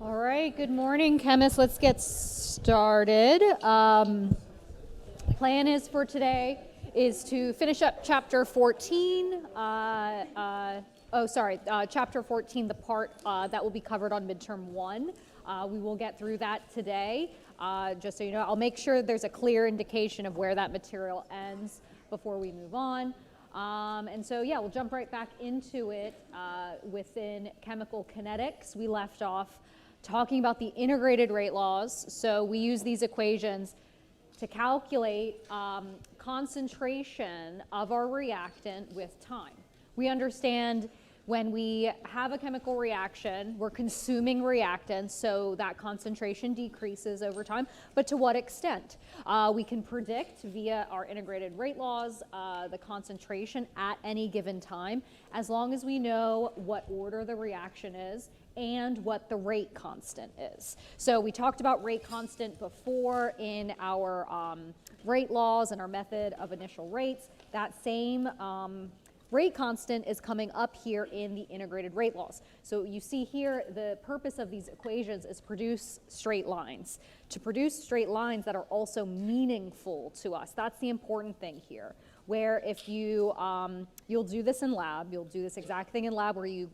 All right, good morning, chemists. Let's get started. Plan is for today is to finish up chapter 14. Chapter 14, the part that will be covered on midterm 1. We will get through that today. Just so you know, I'll make sure there's a clear indication of where that material ends before we move on. We'll jump right back into it within chemical kinetics. We left off talking about the integrated rate laws. So we use these equations to calculate concentration of our reactant with time. We understand when we have a chemical reaction, we're consuming reactants, so that concentration decreases over time. But to what extent? We can predict via our integrated rate laws the concentration at any given time, as long as we know what order the reaction is and what the rate constant is. So we talked about rate constant before in our rate laws and our method of initial rates. That same rate constant is coming up here in the integrated rate laws. So you see here, the purpose of these equations is produce straight lines. To produce straight lines that are also meaningful to us. That's the important thing here. Where if you, you'll do this in lab, you'll do this exact thing in lab where you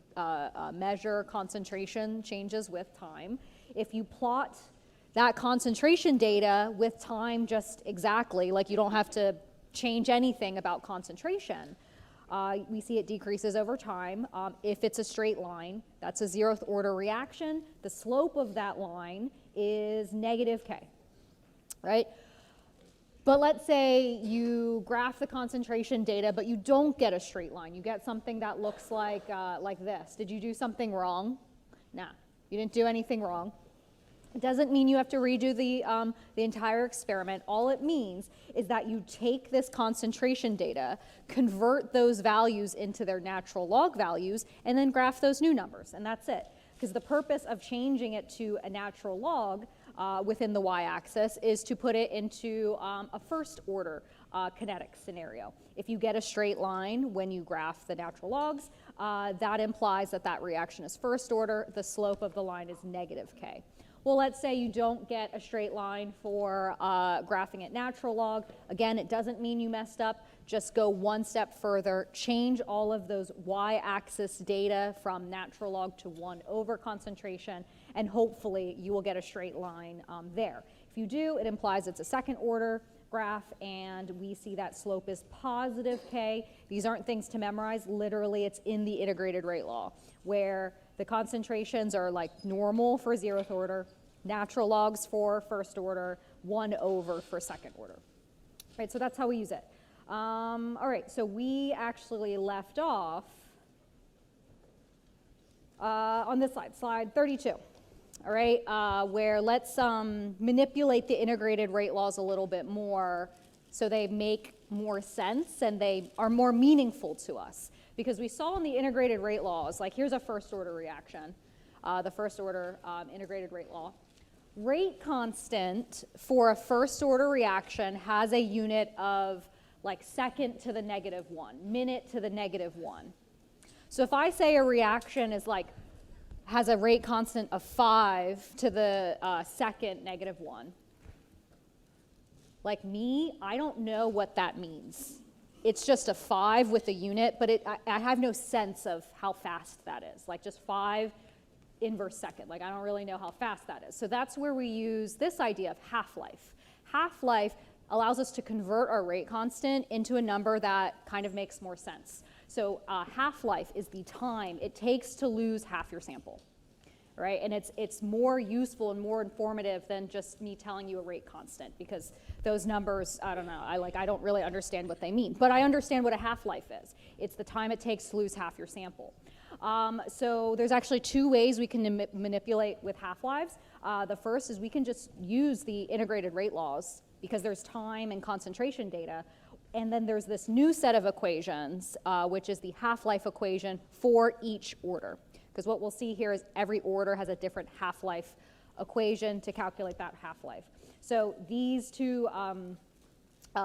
measure concentration changes with time. If you plot that concentration data with time just exactly, like you don't have to change anything about concentration, we see it decreases over time. If it's a straight line, that's a 0th order reaction. The slope of that line is negative K, right? But let's say you graph the concentration data, but you don't get a straight line. You get something that looks like this. Did you do something wrong? Nah, you didn't do anything wrong. It doesn't mean you have to redo the entire experiment. All it means is that you take this concentration data, convert those values into their natural log values, and then graph those new numbers, and that's it. Because the purpose of changing it to a natural log within the y-axis is to put it into a first order kinetic scenario. If you get a straight line when you graph the natural logs, that implies that that reaction is first order. The slope of the line is negative K. Well, let's say you don't get a straight line for graphing at natural log. Again, it doesn't mean you messed up. Just go one step further, change all of those y-axis data from natural log to 1 over concentration, and hopefully you will get a straight line there. If you do, it implies it's a second order graph, and we see that slope is positive K. These aren't things to memorize. Literally, it's in the integrated rate law, where the concentrations are like normal for 0th order, natural logs for first order, 1 over for second order. Right, so that's how we use it. All right, so we actually left off on this slide, slide 32. All right, where let's manipulate the integrated rate laws a little bit more so they make more sense and they are more meaningful to us. Because we saw in the integrated rate laws, like here's a first order reaction, the first order integrated rate law. Rate constant for a first order reaction has a unit of like second to the negative 1, minute to the negative 1. So if I say a reaction is like, has a rate constant of 5 to the second negative 1, like me, I don't know what that means. It's just a 5 with a unit, but I have no sense of how fast that is. Like just 5 inverse second. Like I don't really know how fast that is. So that's where we use this idea of half-life. Half-life allows us to convert our rate constant into a number that kind of makes more sense. So half-life is the time it takes to lose half your sample. Right? And it's more useful and more informative than just me telling you a rate constant, because those numbers, I don't know, I don't really understand what they mean. But I understand what a half-life is. It's the time it takes to lose half your sample. So there's actually 2 ways we can manipulate with half-lives. The first is we can just use the integrated rate laws because there's time and concentration data. And then there's this new set of equations, which is the half-life equation for each order. Because what we'll see here is every order has a different half-life equation to calculate that half-life. So these 2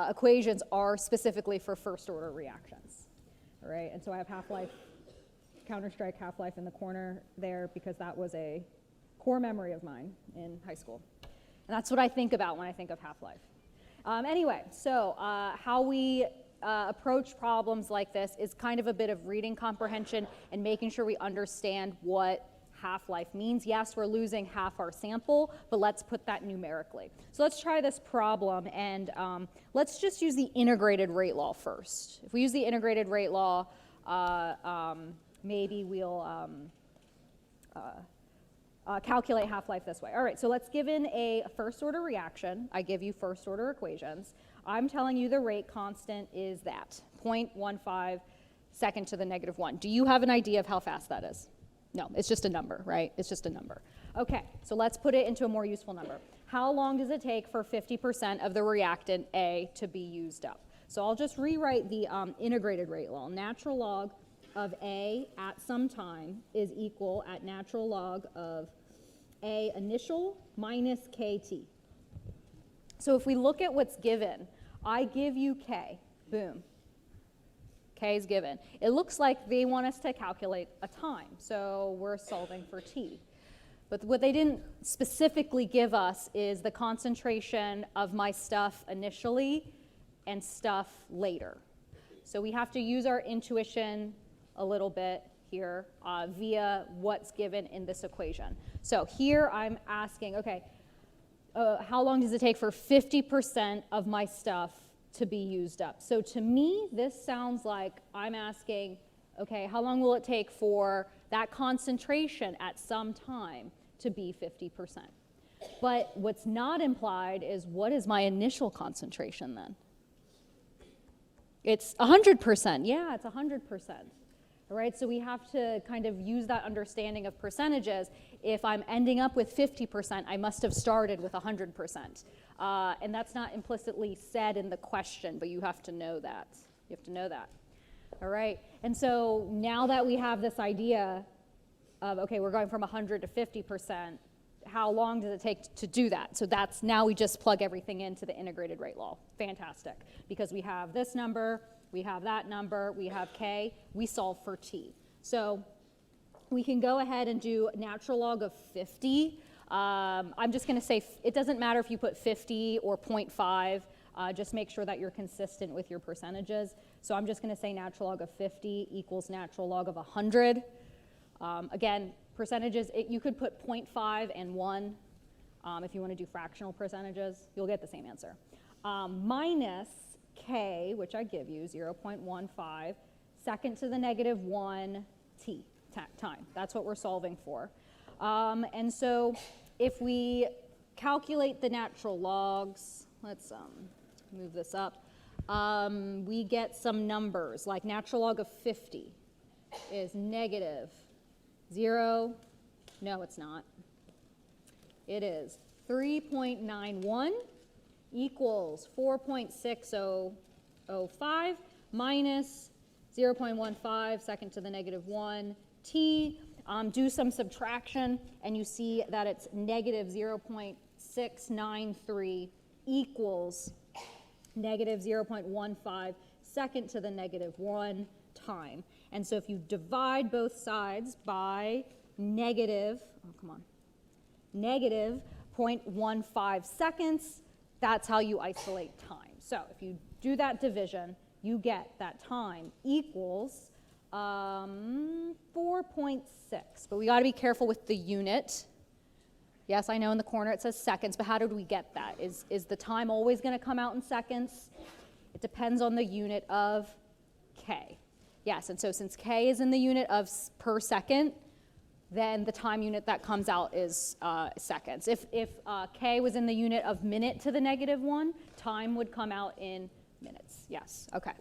equations are specifically for first order reactions. All right, and so I have half-life, counter-strike half-life in the corner there because that was a core memory of mine in high school. And that's what I think about when I think of half-life. Anyway, so how we approach problems like this is kind of a bit of reading comprehension and making sure we understand what half-life means. Yes, we're losing half our sample, but let's put that numerically. So let's try this problem, and let's just use the integrated rate law first. If we use the integrated rate law, maybe we'll calculate half-life this way. All right, so let's give in a first-order reaction. I give you first-order equations. I'm telling you the rate constant is that, 0.15 second to the negative 1. Do you have an idea of how fast that is? No, it's just a number, right? It's just a number. Okay, so let's put it into a more useful number. How long does it take for 50% of the reactant A to be used up? So I'll just rewrite the integrated rate law. Natural log of A at some time is equal at natural log of A initial minus KT. So if we look at what's given, I give you K, boom. K is given. It looks like they want us to calculate a time, so we're solving for T. But what they didn't specifically give us is the concentration of my stuff initially and stuff later. So we have to use our intuition a little bit here via what's given in this equation. So here I'm asking, okay, how long does it take for 50% of my stuff to be used up? So to me, this sounds like I'm asking, okay, how long will it take for that concentration at some time to be 50%? But what's not implied is, what is my initial concentration then? It's 100%. Yeah, it's 100%. All right, so we have to kind of use that understanding of percentages. If I'm ending up with 50%, I must have started with 100%. And that's not implicitly said in the question, but you have to know that. You have to know that. All right, and so now that we have this idea of, okay, we're going from 100 to 50%, how long does it take to do that? So that's, now we just plug everything into the integrated rate law. Fantastic, because we have this number, we have that number, we have K, we solve for T. So we can go ahead and do natural log of 50. I'm just going to say it doesn't matter if you put 50 or 0.5, just make sure that you're consistent with your percentages. So I'm just going to say natural log of 50 equals natural log of 100. Again, percentages, you could put 0.5 and 1 if you want to do fractional percentages. You'll get the same answer. Minus K, which I give you, 0.15, second to the negative 1 T, time. That's what we're solving for. And so if we calculate the natural logs, let's move this up, we get some numbers, like natural log of 50 is negative 0, no it's not, it is 3.91 equals 4.6005 minus 0.15 second to the negative 1 T. Do some subtraction, and you see that it's negative 0.693 equals negative 0.15 second to the negative 1 time. And so if you divide both sides by negative, negative 0.15 seconds, that's how you isolate time. So if you do that division, you get that time equals 4.6, but we got to be careful with the unit. Yes, I know in the corner it says seconds, but how did we get that? Is the time always going to come out in seconds? It depends on the unit of K. Yes, and so since K is in the unit of per second, then the time unit that comes out is seconds. If K was in the unit of minute to the negative 1, time would come out in minutes. Yes, okay.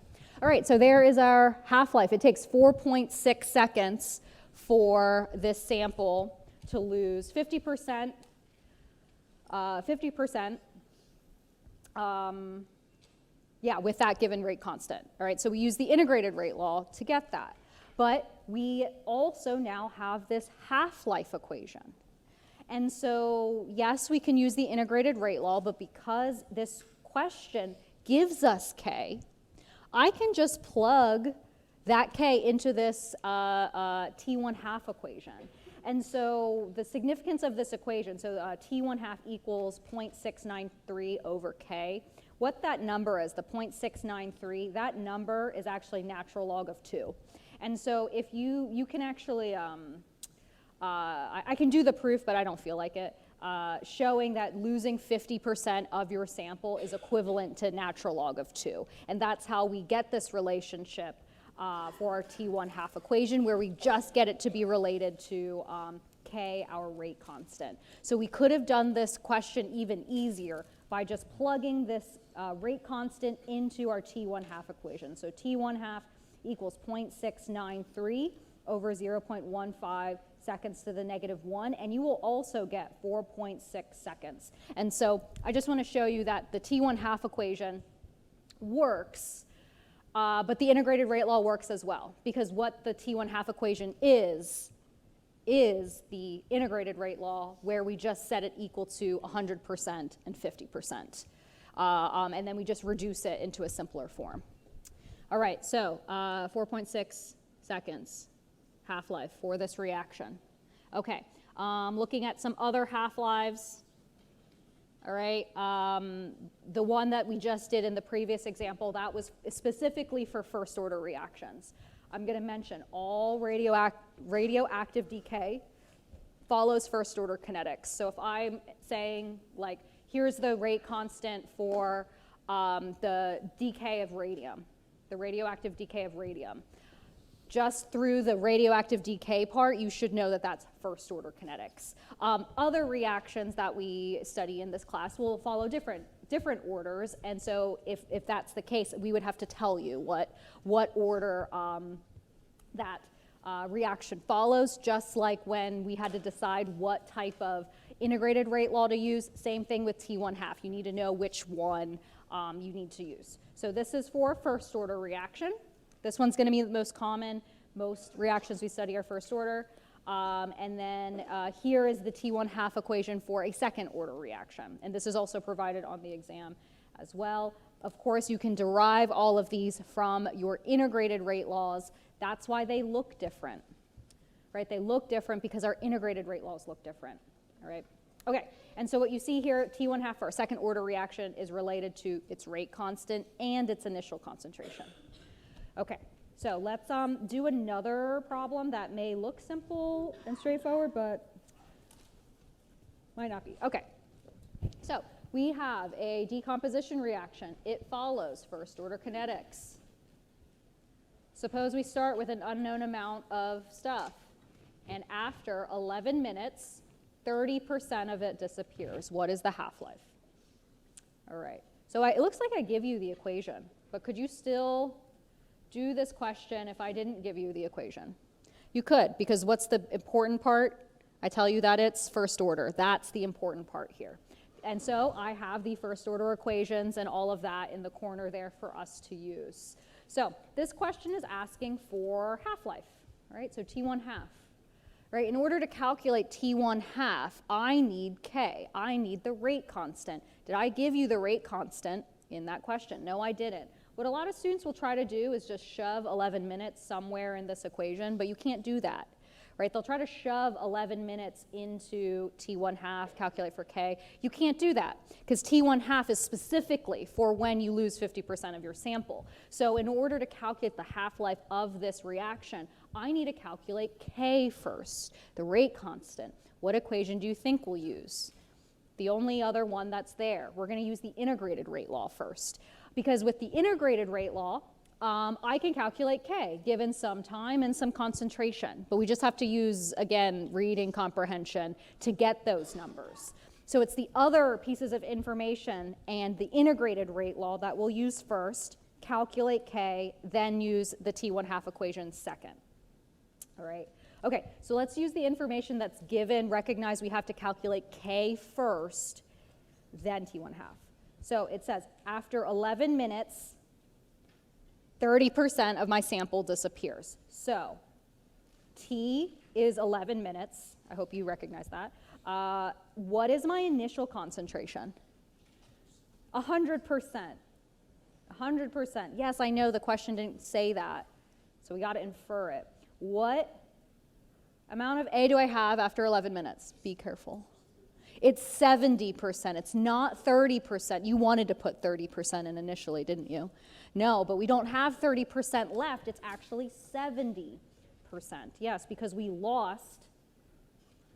All right, so there is our half-life. It takes 4.6 seconds for this sample to lose 50%, with that given rate constant. All right, so we use the integrated rate law to get that. But we also now have this half-life equation. And so, yes, we can use the integrated rate law, but because this question gives us K, I can just plug that K into this T1 half equation. And so the significance of this equation, so T1 half equals 0.693 over K. What that number is, the 0.693, that number is actually natural log of 2. And so if you can actually, I can do the proof, but I don't feel like it, showing that losing 50% of your sample is equivalent to natural log of 2. And that's how we get this relationship for our T1 half equation, where we just get it to be related to K, our rate constant. So we could have done this question even easier by just plugging this rate constant into our T1 half equation. So T1 half equals 0.693 over 0.15 seconds to the negative 1, and you will also get 4.6 seconds. And so I just want to show you that the T1 half equation works, but the integrated rate law works as well, because what the T1 half equation is the integrated rate law, where we just set it equal to 100% and 50%. And then we just reduce it into a simpler form. All right, so 4.6 seconds half-life for this reaction. Okay, looking at some other half-lives. All right, the one that we just did in the previous example, that was specifically for first-order reactions. I'm going to mention all radioactive decay follows first-order kinetics. So if I'm saying, like, here's the rate constant for the decay of radium, the radioactive decay of radium, just through the radioactive decay part, you should know that that's first-order kinetics. Other reactions that we study in this class will follow different orders, and so if that's the case, we would have to tell you what order that reaction follows, just like when we had to decide what type of integrated rate law to use. Same thing with T1 half. You need to know which one you need to use. So this is for first-order reaction. This one's going to be the most common. Most reactions we study are first order. And then here is the T1 half equation for a second order reaction. And this is also provided on the exam as well. Of course, you can derive all of these from your integrated rate laws. That's why they look different, right? They look different because our integrated rate laws look different, all right? Okay, and so what you see here, T1 half for a second order reaction is related to its rate constant and its initial concentration. Okay, so let's do another problem that may look simple and straightforward, but might not be. Okay, so we have a decomposition reaction. It follows first order kinetics. Suppose we start with an unknown amount of stuff, and after 11 minutes, 30% of it disappears. What is the half-life? All right, so it looks like I give you the equation, but could you still do this question if I didn't give you the equation? You could, because what's the important part? I tell you that it's first order. That's the important part here. And so I have the first order equations and all of that in the corner there for us to use. So this question is asking for half-life, right? So T1 half, right? In order to calculate T1 half, I need K. I need the rate constant. Did I give you the rate constant in that question? No, I didn't. What a lot of students will try to do is just shove 11 minutes somewhere in this equation, but you can't do that, right? They'll try to shove 11 minutes into T1 half, calculate for K. You can't do that because T1 half is specifically for when you lose 50% of your sample. So in order to calculate the half-life of this reaction, I need to calculate K first, the rate constant. What equation do you think we'll use? The only other one that's there. We're going to use the integrated rate law first. Because with the integrated rate law, I can calculate K given some time and some concentration. But we just have to use, again, reading comprehension to get those numbers. So it's the other pieces of information and the integrated rate law that we'll use first, calculate K, then use the T1 half equation second. All right. Okay, so let's use the information that's given. Recognize we have to calculate K first, then T1 half. So it says, after 11 minutes, 30% of my sample disappears. So T is 11 minutes. I hope you recognize that. What is my initial concentration? 100%. 100%. Yes, I know the question didn't say that, so we got to infer it. What Amount of A do I have after 11 minutes? Be careful. It's 70%. It's not 30%. You wanted to put 30% in initially, didn't you? No, but we don't have 30% left. It's actually 70%. Yes, because we lost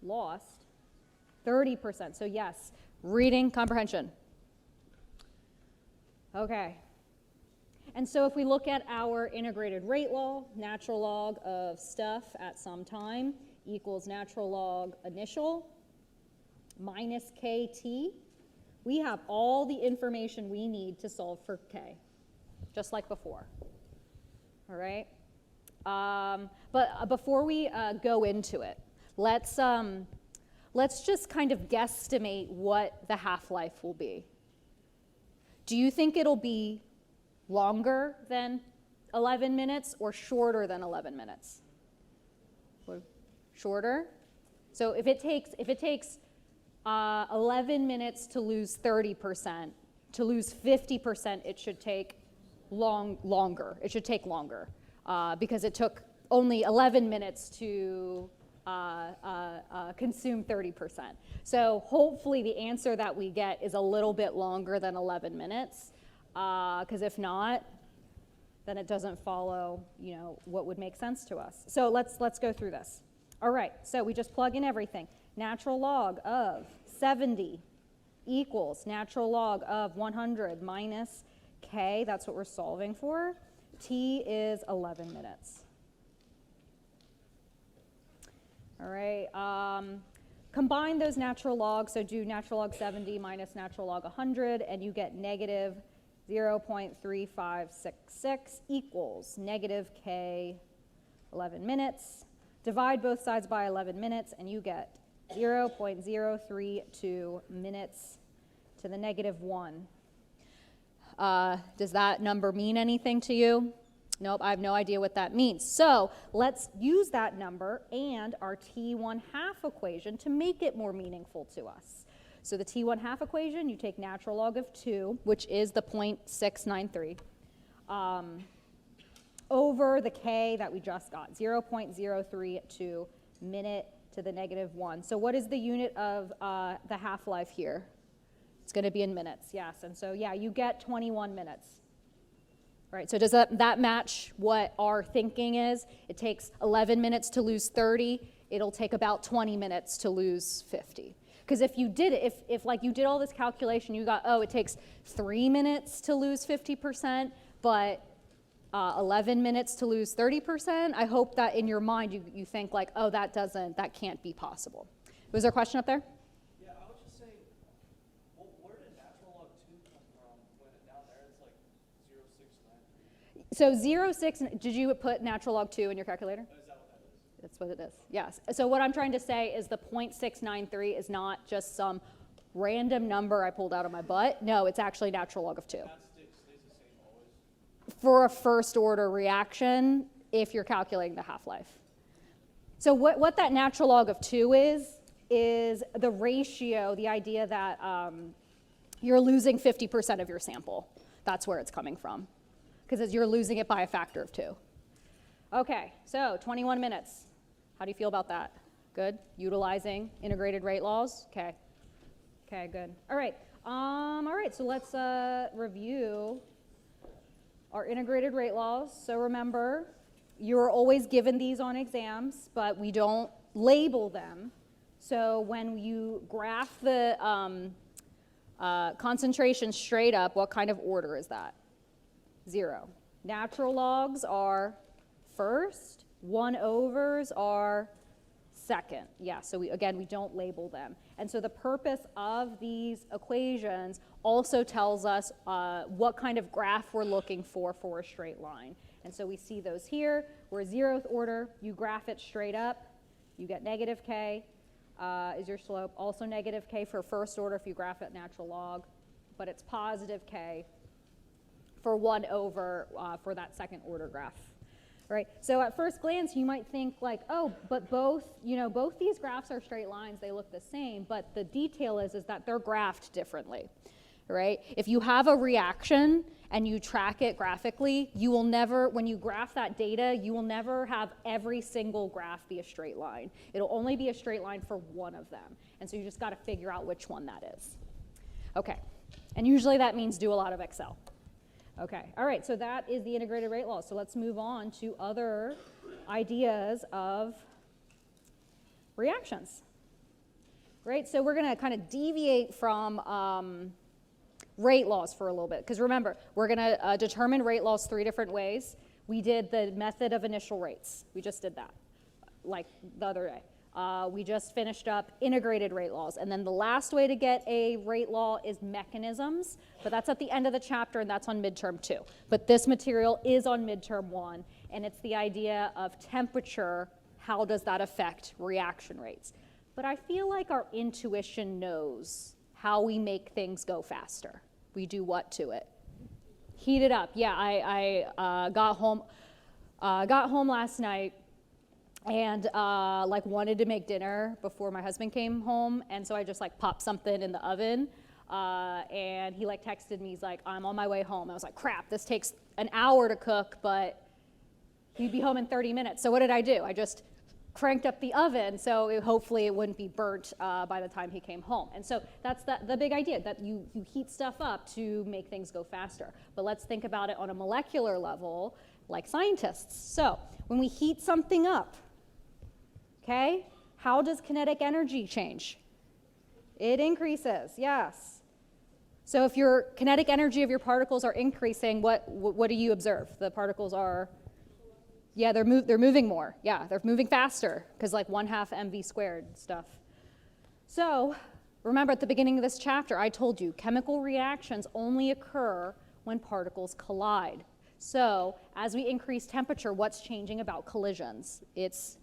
30%. So yes, reading comprehension. Okay. And so if we look at our integrated rate law, natural log of stuff at some time equals natural log initial minus KT. We have all the information we need to solve for K, just like before. All right? But before we go into it, let's just kind of guesstimate what the half-life will be. Do you think it'll be longer than 11 minutes or shorter than 11 minutes? Shorter? So if it takes 11 minutes to lose 30%, to lose 50%, it should take longer. It should take longer because it took only 11 minutes to consume 30%. So hopefully the answer that we get is a little bit longer than 11 minutes, because if not, then it doesn't follow, what would make sense to us. So let's go through this. All right, so we just plug in everything. Natural log of 70 equals natural log of 100 minus K, that's what we're solving for. T is 11 minutes. All right, combine those natural logs, so do natural log 70 minus natural log 100, and you get negative 0.3566 equals negative K 11 minutes. Divide both sides by 11 minutes, and you get 0.032 minutes to the negative 1. Does that number mean anything to you? Nope, I have no idea what that means. So let's use that number and our T1 half equation to make it more meaningful to us. So the T1 half equation, you take natural log of 2, which is the 0.693, over the K that we just got, 0.032 minute to the negative 1. So what is the unit of the half-life here? It's going to be in minutes, yes. And so, yeah, you get 21 minutes. Right, so does that match what our thinking is? It takes 11 minutes to lose 30. It'll take about 20 minutes to lose 50. Because if you did it, if like you did all this calculation, you got, it takes 3 minutes to lose 50%, but 11 minutes to lose 30%, I hope that in your mind you think like, that can't be possible. Was there a question up there? Yeah, I was just saying, where did natural log 2 come from when down there it's like 0.693? So 0.6, did you put natural log 2 in your calculator? Is that what that is? That's what it is, yes. So what I'm trying to say is the 0.693 is not just some random number I pulled out of my butt. No, it's actually natural log of 2. That stays the same always? For a first order reaction, if you're calculating the half-life. So what that natural log of 2 is the ratio, the idea that you're losing 50% of your sample. That's where it's coming from, because you're losing it by a factor of 2. Okay, so 21 minutes. How do you feel about that? Good? Utilizing integrated rate laws? Okay. Okay, good. All right, so let's review our integrated rate laws. So remember, you're always given these on exams, but we don't label them. So when you graph the concentration straight up, what kind of order is that? 0. Natural logs are first, 1/overs are second. Yeah, so we don't label them. And so the purpose of these equations also tells us what kind of graph we're looking for a straight line. And so we see those here. We're 0th order. You graph it straight up. You get negative K is your slope. Also negative K for first order if you graph it natural log. But it's positive K for 1/over for that second order graph. Right? So at first glance, you might think like, but both these graphs are straight lines. They look the same. But the detail is that they're graphed differently. Right? If you have a reaction and you track it graphically, you will never, when you graph that data, you will never have every single graph be a straight line. It'll only be a straight line for one of them. And so you just got to figure out which one that is. Okay, and usually that means do a lot of Excel. Okay, all right, so that is the integrated rate law. So let's move on to other ideas of reactions. Right, so we're going to kind of deviate from rate laws for a little bit, because remember, we're going to determine rate laws 3 different ways. We did the method of initial rates. We just did that, like the other day. We just finished up integrated rate laws, and then the last way to get a rate law is mechanisms, but that's at the end of the chapter, and that's on midterm 2. But this material is on midterm 1, and it's the idea of temperature. How does that affect reaction rates? But I feel like our intuition knows how we make things go faster. We do what to it? Heat it up. Yeah, I got home last night and like wanted to make dinner before my husband came home, and so I just like popped something in the oven, and he like texted me. He's like, "I'm on my way home." I was like, "Crap, this takes an hour to cook, but he'd be home in 30 minutes." So what did I do? I just cranked up the oven so hopefully it wouldn't be burnt by the time he came home. And so that's the big idea, that you heat stuff up to make things go faster. But let's think about it on a molecular level, like scientists. So when we heat something up, okay, how does kinetic energy change? It increases, yes. So if your kinetic energy of your particles are increasing, what do you observe? The particles are, yeah, they're moving more. Yeah, they're moving faster, because like 1/2 mv squared stuff. So remember at the beginning of this chapter, I told you chemical reactions only occur when particles collide. So as we increase temperature, what's changing about collisions? It's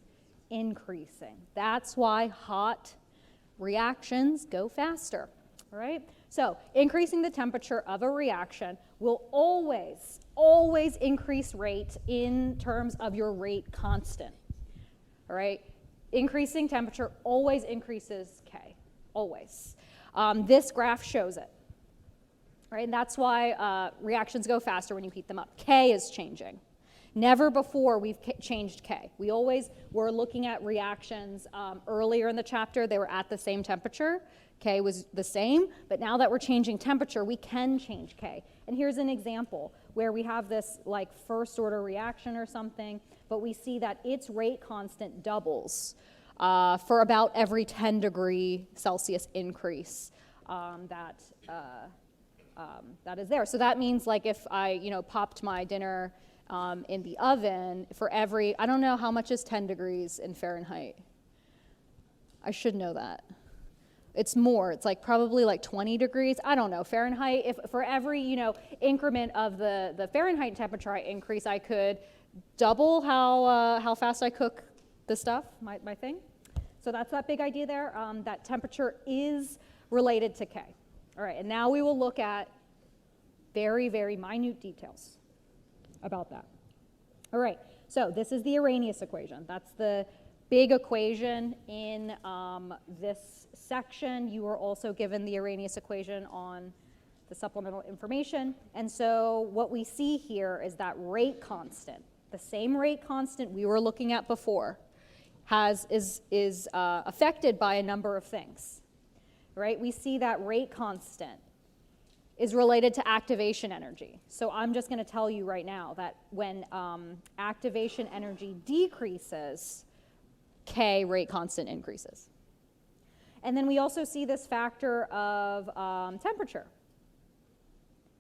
increasing. That's why hot reactions go faster, all right? So increasing the temperature of a reaction will always increase rate in terms of your rate constant, all right? Increasing temperature always increases K, always. This graph shows it, right? And that's why reactions go faster when you heat them up. K is changing. Never before we've changed K. We always were looking at reactions earlier in the chapter. They were at the same temperature. K was the same, but now that we're changing temperature, we can change K. And here's an example where we have this like first order reaction or something, but we see that its rate constant doubles for about every 10 degree Celsius increase that is there. So that means like if I popped my dinner in the oven, for every, I don't know how much is 10 degrees in Fahrenheit. I should know that. It's more, it's like probably like 20 degrees. I don't know, Fahrenheit. If for every, increment of the Fahrenheit temperature I increase, I could double how fast I cook the stuff, my thing. So that's that big idea there, that temperature is related to K. All right, and now we will look at very, very minute details about that. All right, so this is the Arrhenius equation. That's the big equation in this section. You were also given the Arrhenius equation on the supplemental information. And so what we see here is that rate constant, the same rate constant we were looking at before, is affected by a number of things, right? We see that rate constant is related to activation energy. So I'm just going to tell you right now that when activation energy decreases, K rate constant increases. And then we also see this factor of temperature.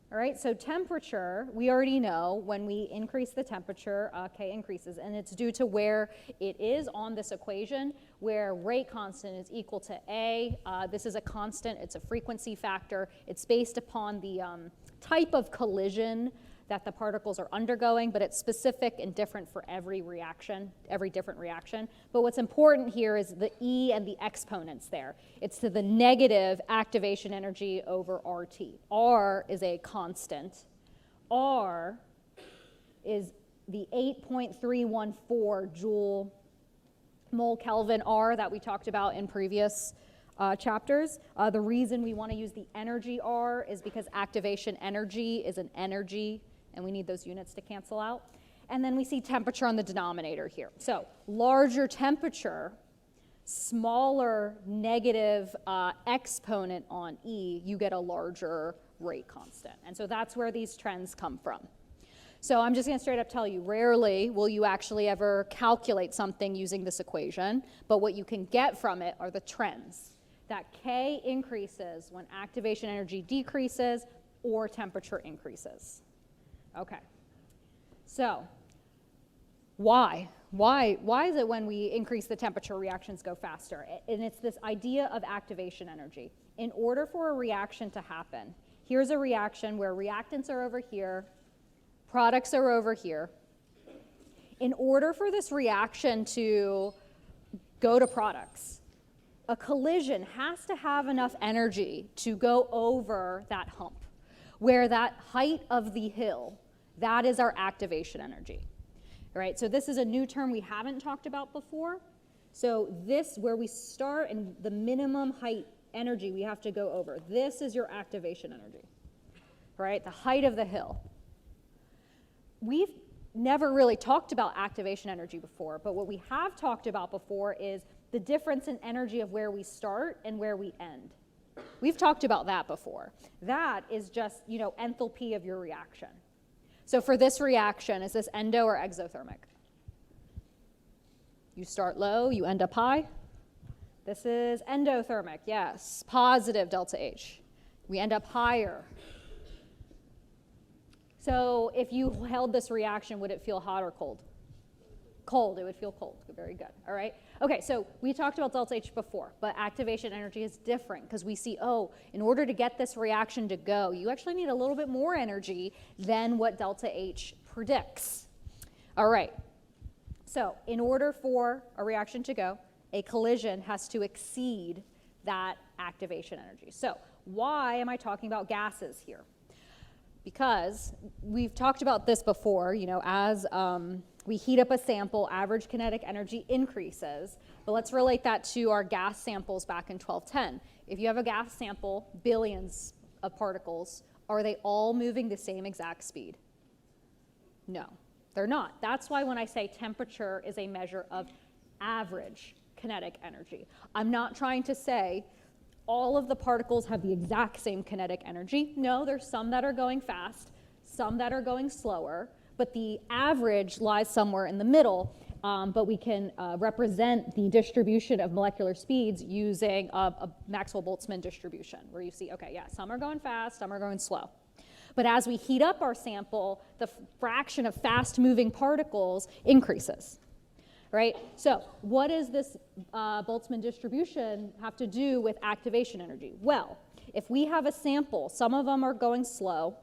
All right, so temperature, we already know when we increase the temperature, K increases, and it's due to where it is on this equation, where rate constant is equal to A. This is a constant, it's a frequency factor. It's based upon the type of collision that the particles are undergoing, but it's specific and different for every reaction, every different reaction. But what's important here is the E and the exponents there. It's to the negative activation energy over RT. R is a constant. R is the 8.314 joule mole Kelvin R that we talked about in previous chapters. The reason we want to use the energy R is because activation energy is an energy, and we need those units to cancel out. And then we see temperature on the denominator here. So larger temperature, smaller negative exponent on E, you get a larger rate constant. And so that's where these trends come from. So I'm just going to straight up tell you, rarely will you actually ever calculate something using this equation, but what you can get from it are the trends. That K increases when activation energy decreases or temperature increases. Okay. So why? Why is it when we increase the temperature, reactions go faster? And it's this idea of activation energy. In order for a reaction to happen, here's a reaction where reactants are over here, products are over here. In order for this reaction to go to products, a collision has to have enough energy to go over that hump, where that height of the hill, that is our activation energy. All right, so this is a new term we haven't talked about before. So this, where we start and the minimum height energy we have to go over, this is your activation energy, right? The height of the hill. We've never really talked about activation energy before, but what we have talked about before is the difference in energy of where we start and where we end. We've talked about that before. That is just, enthalpy of your reaction. So for this reaction, is this endo or exothermic? You start low, you end up high. This is endothermic, yes, positive delta H. We end up higher. So if you held this reaction, would it feel hot or cold? Cold, it would feel cold. Very good, all right? Okay, so we talked about delta H before, but activation energy is different because we see, in order to get this reaction to go, you actually need a little bit more energy than what delta H predicts. All right, so in order for a reaction to go, a collision has to exceed that activation energy. So why am I talking about gases here? Because we've talked about this before, as we heat up a sample, average kinetic energy increases. But let's relate that to our gas samples back in 1210. If you have a gas sample, billions of particles, are they all moving the same exact speed? No, they're not. That's why when I say temperature is a measure of average kinetic energy, I'm not trying to say all of the particles have the exact same kinetic energy. No, there's some that are going fast, some that are going slower, but the average lies somewhere in the middle, but we can represent the distribution of molecular speeds using a Maxwell-Boltzmann distribution, where you see, okay, yeah, some are going fast, some are going slow. But as we heat up our sample, the fraction of fast-moving particles increases. Right? So what does this Boltzmann distribution have to do with activation energy? Well, if we have a sample, some of them are going slow,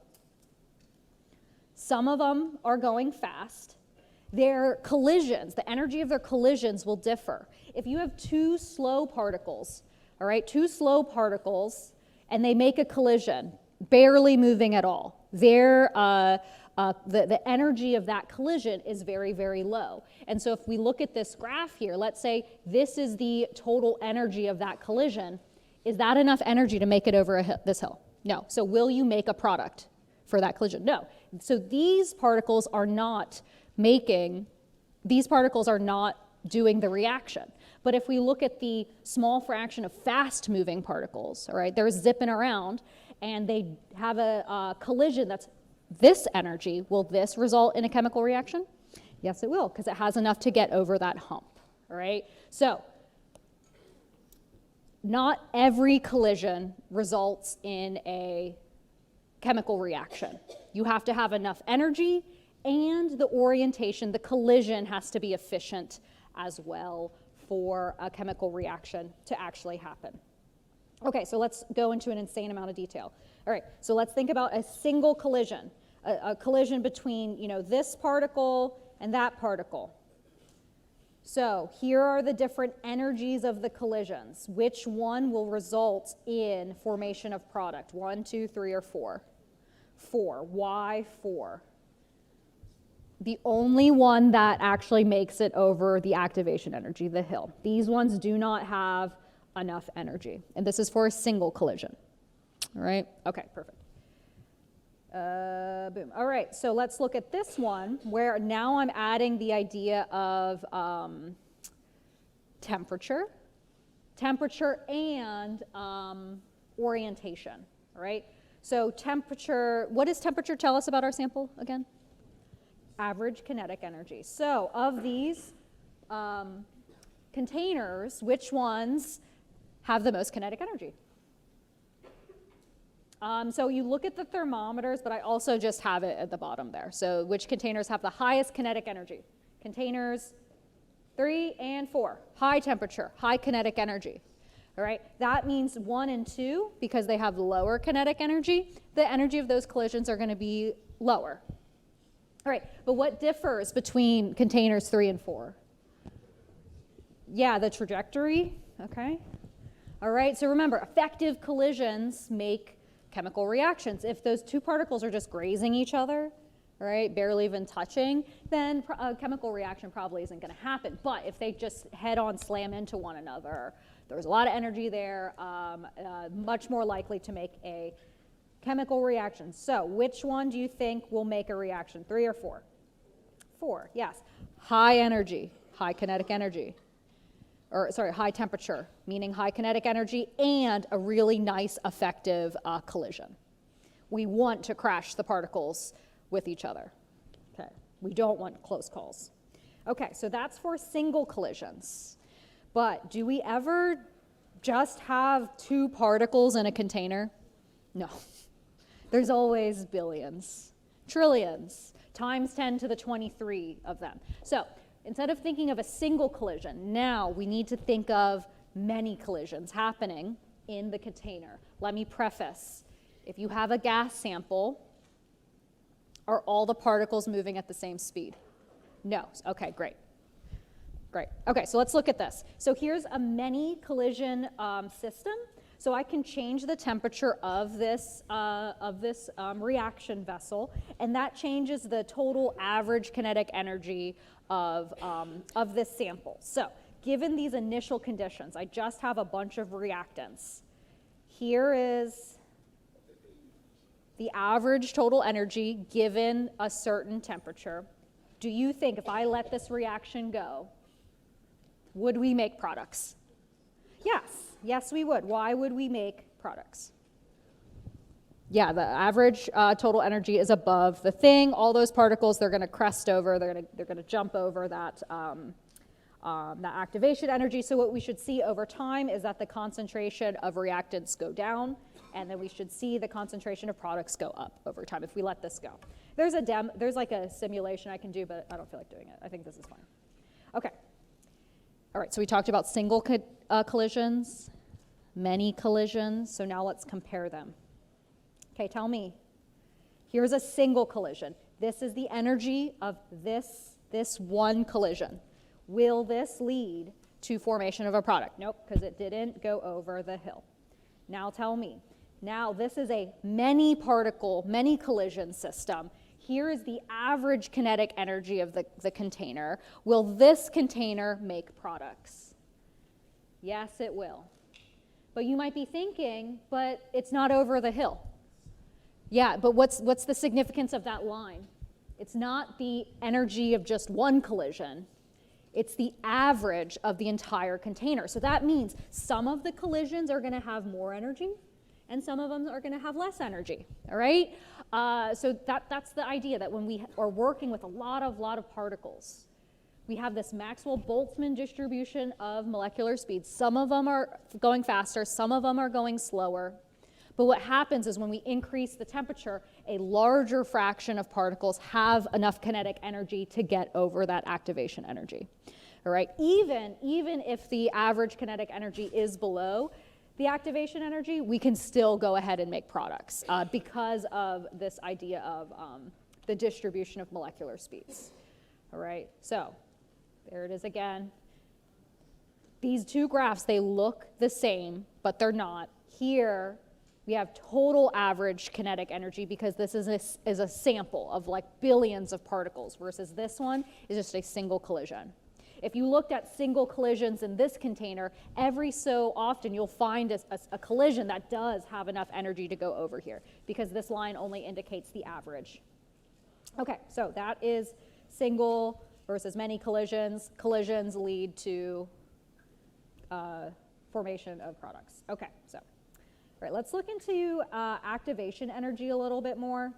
some of them are going fast, their collisions, the energy of their collisions will differ. If you have two slow particles, all right, and they make a collision, barely moving at all, the energy of that collision is very, very low. And so if we look at this graph here, let's say this is the total energy of that collision. Is that enough energy to make it over this hill? No. So will you make a product for that collision? No. So these particles are not doing the reaction. But if we look at the small fraction of fast-moving particles, all right, they're zipping around, and they have a collision that's this energy, will this result in a chemical reaction? Yes, it will, because it has enough to get over that hump, all right? So not every collision results in a chemical reaction. You have to have enough energy, and the orientation, the collision has to be efficient as well for a chemical reaction to actually happen. Okay, so let's go into an insane amount of detail. All right, so let's think about a single collision, a collision between, this particle and that particle. So here are the different energies of the collisions. Which one will result in formation of product? 1, 2, 3, or 4? 4. Why 4? The only one that actually makes it over the activation energy, the hill. These ones do not have enough energy. And this is for a single collision. All right, okay, perfect. Boom. All right, so let's look at this one where now I'm adding the idea of temperature and orientation, all right? So temperature, what does temperature tell us about our sample again? Average kinetic energy. So of these containers, which ones have the most kinetic energy? So you look at the thermometers, but I also just have it at the bottom there. So which containers have the highest kinetic energy? Containers 3 and 4, high temperature, high kinetic energy. All right, that means 1 and 2, because they have lower kinetic energy, the energy of those collisions are going to be lower. All right, but what differs between containers 3 and 4? Yeah, the trajectory, okay. All right, so remember, effective collisions make chemical reactions. If those two particles are just grazing each other, all right, barely even touching, then a chemical reaction probably isn't going to happen. But if they just head-on slam into one another, there's a lot of energy there, much more likely to make a chemical reaction. So which one do you think will make a reaction, 3 or 4? 4, yes. High energy, high kinetic energy. Or sorry, high temperature, meaning high kinetic energy and a really nice effective collision. We want to crash the particles with each other. Okay, we don't want close calls. Okay, so that's for single collisions. But do we ever just have 2 particles in a container? No. There's always billions, trillions, times 10 to the 23 of them. So instead of thinking of a single collision, now we need to think of many collisions happening in the container. Let me preface. If you have a gas sample, are all the particles moving at the same speed? No. Okay, great. Great. Okay, so let's look at this. So here's a many collision system. So I can change the temperature of this reaction vessel, and that changes the total average kinetic energy of this sample. So given these initial conditions, I just have a bunch of reactants. Here is the average total energy given a certain temperature. Do you think if I let this reaction go, would we make products? Yes, yes we would. Why would we make products? Yeah, the average total energy is above the thing. All those particles, they're going to crest over, they're going to jump over that activation energy. So what we should see over time is that the concentration of reactants go down, and then we should see the concentration of products go up over time if we let this go. There's like a simulation I can do, but I don't feel like doing it. I think this is fine. Okay. All right, so we talked about single collisions, many collisions. So now let's compare them. Okay, tell me. Here's a single collision. This is the energy of this one collision. Will this lead to formation of a product? Nope, because it didn't go over the hill. Now tell me. Now this is a many particle, many collision system. Here is the average kinetic energy of the container. Will this container make products? Yes, it will. But you might be thinking, but it's not over the hill. Yeah, but what's the significance of that line? It's not the energy of just one collision. It's the average of the entire container. So that means some of the collisions are going to have more energy, and some of them are going to have less energy, all right? So that's the idea, that when we are working with a lot of particles, we have this Maxwell-Boltzmann distribution of molecular speeds. Some of them are going faster, some of them are going slower. But what happens is when we increase the temperature, a larger fraction of particles have enough kinetic energy to get over that activation energy, all right? Even if the average kinetic energy is below the activation energy, we can still go ahead and make products because of this idea of the distribution of molecular speeds. All right, so there it is again. These two graphs, they look the same, but they're not. Here, we have total average kinetic energy because this is a sample of like billions of particles, versus this one is just a single collision. If you looked at single collisions in this container, every so often you'll find a collision that does have enough energy to go over here, because this line only indicates the average. Okay, so that is single versus many collisions. Collisions lead to formation of products. Okay, so, all right, let's look into activation energy a little bit more.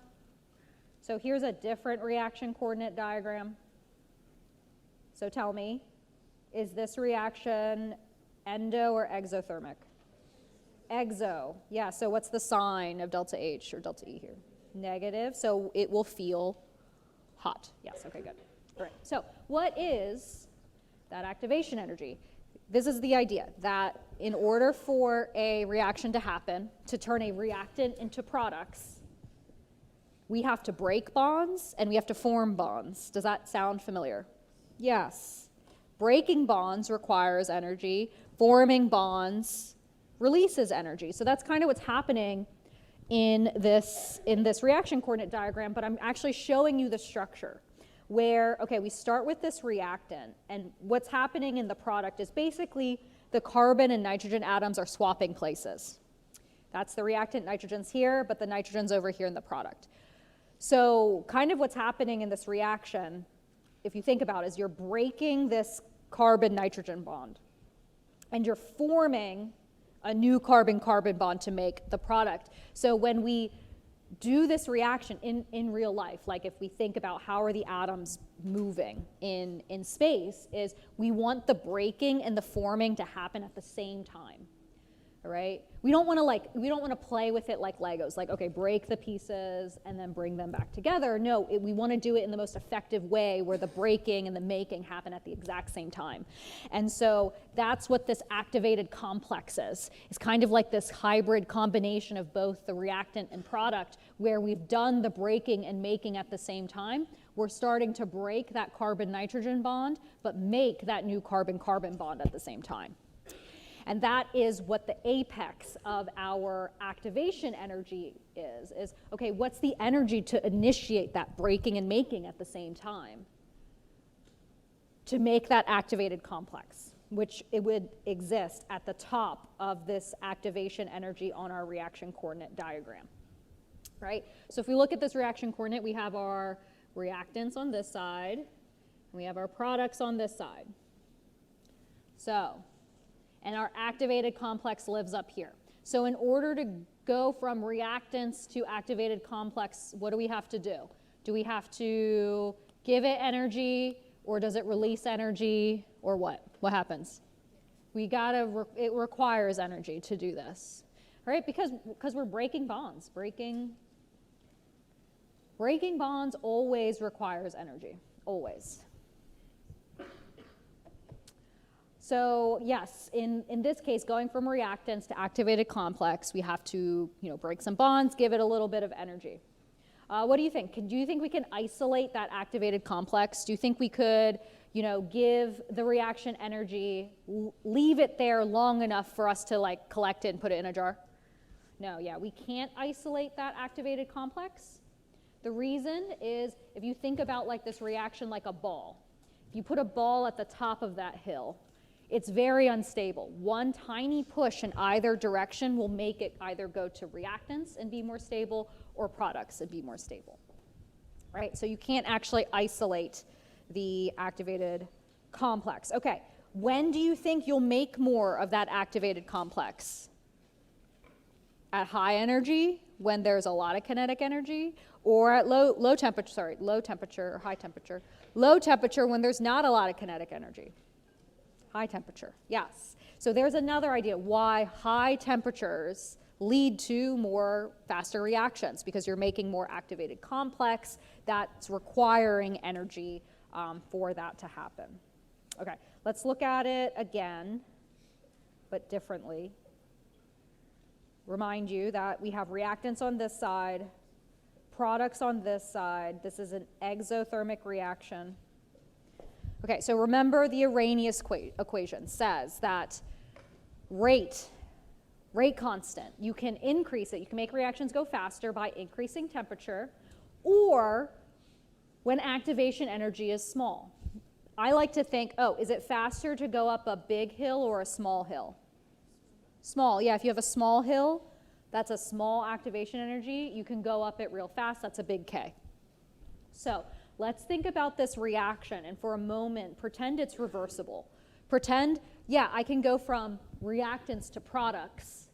So here's a different reaction coordinate diagram. So tell me, is this reaction endo or exothermic? Exo, yeah, so what's the sign of delta H or delta E here? Negative, so it will feel hot. Yes, okay, good. All right, so what is that activation energy? This is the idea that in order for a reaction to happen, to turn a reactant into products, we have to break bonds and we have to form bonds. Does that sound familiar? Yes. Breaking bonds requires energy. Forming bonds releases energy. So that's kind of what's happening in this reaction coordinate diagram, but I'm actually showing you the structure where, okay, we start with this reactant, and what's happening in the product is basically the carbon and nitrogen atoms are swapping places. That's the reactant, nitrogen's here, but the nitrogen's over here in the product. So kind of what's happening in this reaction, if you think about it, is you're breaking this carbon-nitrogen bond, and you're forming a new carbon-carbon bond to make the product. So when we do this reaction in real life, like if we think about how are the atoms moving in space, is we want the breaking and the forming to happen at the same time. All right? We don't want to play with it like Legos, like, okay, break the pieces and then bring them back together. No, we want to do it in the most effective way where the breaking and the making happen at the exact same time. And so that's what this activated complex is. It's kind of like this hybrid combination of both the reactant and product where we've done the breaking and making at the same time. We're starting to break that carbon-nitrogen bond, but make that new carbon-carbon bond at the same time. And that is what the apex of our activation energy is, okay, what's the energy to initiate that breaking and making at the same time to make that activated complex, which it would exist at the top of this activation energy on our reaction coordinate diagram, right? So if we look at this reaction coordinate, we have our reactants on this side, and we have our products on this side. So, and our activated complex lives up here. So in order to go from reactants to activated complex, what do we have to do? Do we have to give it energy, or does it release energy, or what? What happens? It requires energy to do this, right? Because we're breaking bonds. Breaking bonds always requires energy, always. So yes, in this case, going from reactants to activated complex, we have to break some bonds, give it a little bit of energy. What do you think? Do you think we can isolate that activated complex? Do you think we could give the reaction energy, leave it there long enough for us to collect it and put it in a jar? No, yeah, we can't isolate that activated complex. The reason is if you think about this reaction like a ball. If you put a ball at the top of that hill, it's very unstable. One tiny push in either direction will make it either go to reactants and be more stable or products and be more stable, right? So you can't actually isolate the activated complex. Okay, when do you think you'll make more of that activated complex? At high energy, when there's a lot of kinetic energy, or at low temperature or high temperature. Low temperature when there's not a lot of kinetic energy. High temperature, yes. So there's another idea why high temperatures lead to more faster reactions, because you're making more activated complex that's requiring energy for that to happen. Okay, let's look at it again, but differently. Remind you that we have reactants on this side, products on this side. This is an exothermic reaction. Okay, so remember the Arrhenius equation says that rate constant, you can increase it. You can make reactions go faster by increasing temperature, or when activation energy is small. I like to think, oh, is it faster to go up a big hill or a small hill? Small, yeah, if you have a small hill, that's a small activation energy. You can go up it real fast, that's a big K. So let's think about this reaction, and for a moment, pretend it's reversible. Pretend, yeah, I can go from reactants to products.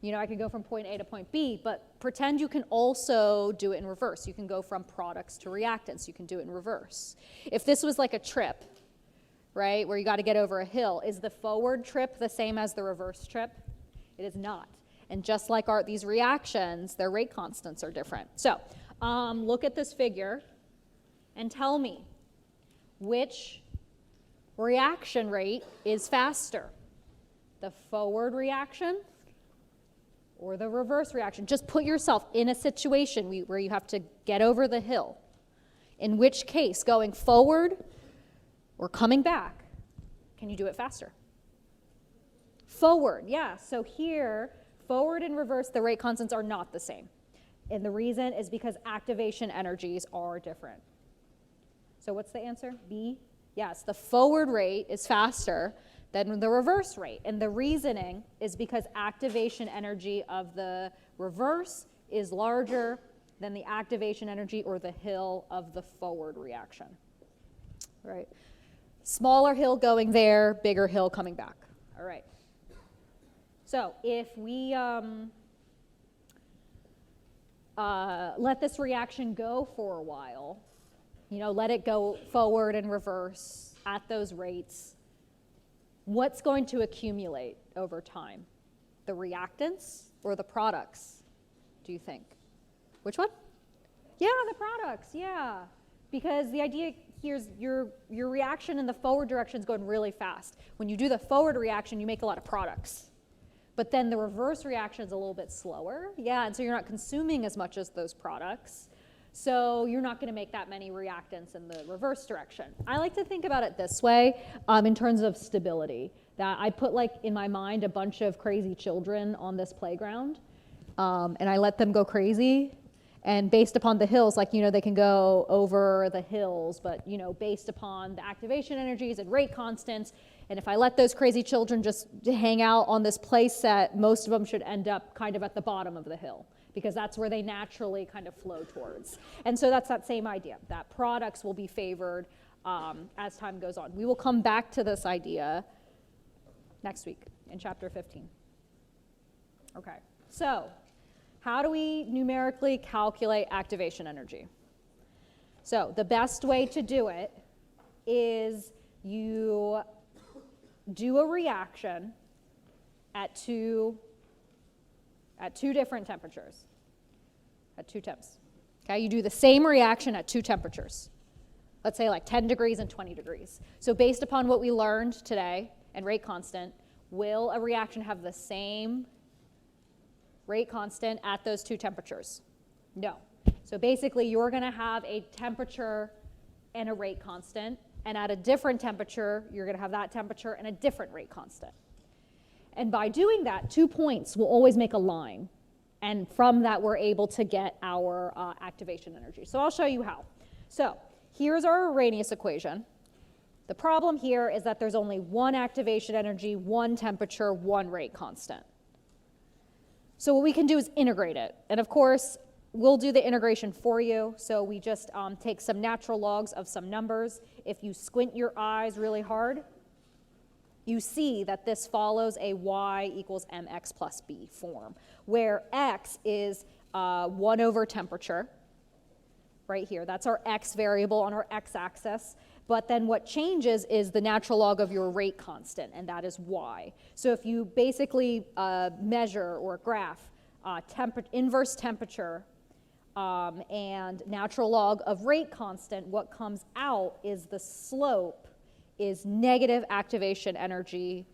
You know, I can go from point A to point B, but pretend you can also do it in reverse. You can go from products to reactants. You can do it in reverse. If this was like a trip, right, where you got to get over a hill, is the forward trip the same as the reverse trip? It is not. And just like these reactions, their rate constants are different. So look at this figure and tell me which reaction rate is faster, the forward reaction or the reverse reaction. Just put yourself in a situation where you have to get over the hill. In which case, going forward or coming back, can you do it faster? Forward, yeah. So here, forward and reverse, the rate constants are not the same. And the reason is because activation energies are different. So what's the answer? B? Yes, the forward rate is faster than the reverse rate. And the reasoning is because activation energy of the reverse is larger than the activation energy or the hill of the forward reaction. Right? Smaller hill going there, bigger hill coming back. All right. So if we let this reaction go for a while, you know, let it go forward and reverse at those rates, what's going to accumulate over time? The reactants or the products, do you think? Which one? Yeah, the products, yeah. Because the idea here is your reaction in the forward direction is going really fast. When you do the forward reaction, you make a lot of products. But then the reverse reaction is a little bit slower. Yeah, and so you're not consuming as much as those products. So you're not going to make that many reactants in the reverse direction. I like to think about it this way in terms of stability. That I put like in my mind a bunch of crazy children on this playground, and I let them go crazy. And based upon the hills, like, you know, they can go over the hills, but, you know, based upon the activation energies and rate constants, and if I let those crazy children just hang out on this play set, most of them should end up kind of at the bottom of the hill, because that's where they naturally kind of flow towards. And so that's that same idea, that products will be favored as time goes on. We will come back to this idea next week in chapter 15. Okay, so how do we numerically calculate activation energy? So the best way to do it is you do a reaction at two different temperatures, at two temps. Okay, you do the same reaction at two temperatures. Let's say like 10 degrees and 20 degrees. So based upon what we learned today and rate constant, will a reaction have the same rate constant at those two temperatures? No. So basically you're going to have a temperature and a rate constant, and at a different temperature you're going to have that temperature and a different rate constant. And by doing that, 2 points will always make a line, and from that we're able to get our activation energy. So I'll show you how. So here's our Arrhenius equation. The problem here is that there's only one activation energy, one temperature, one rate constant. So what we can do is integrate it. And of course, we'll do the integration for you. So we just take some natural logs of some numbers. If you squint your eyes really hard, you see that this follows a y equals mx plus b form, where x is 1 over temperature, right here. That's our x variable on our x-axis. But then what changes is the natural log of your rate constant, and that is y. So if you basically measure or graph inverse temperature and natural log of rate constant, what comes out is the slope is negative activation energy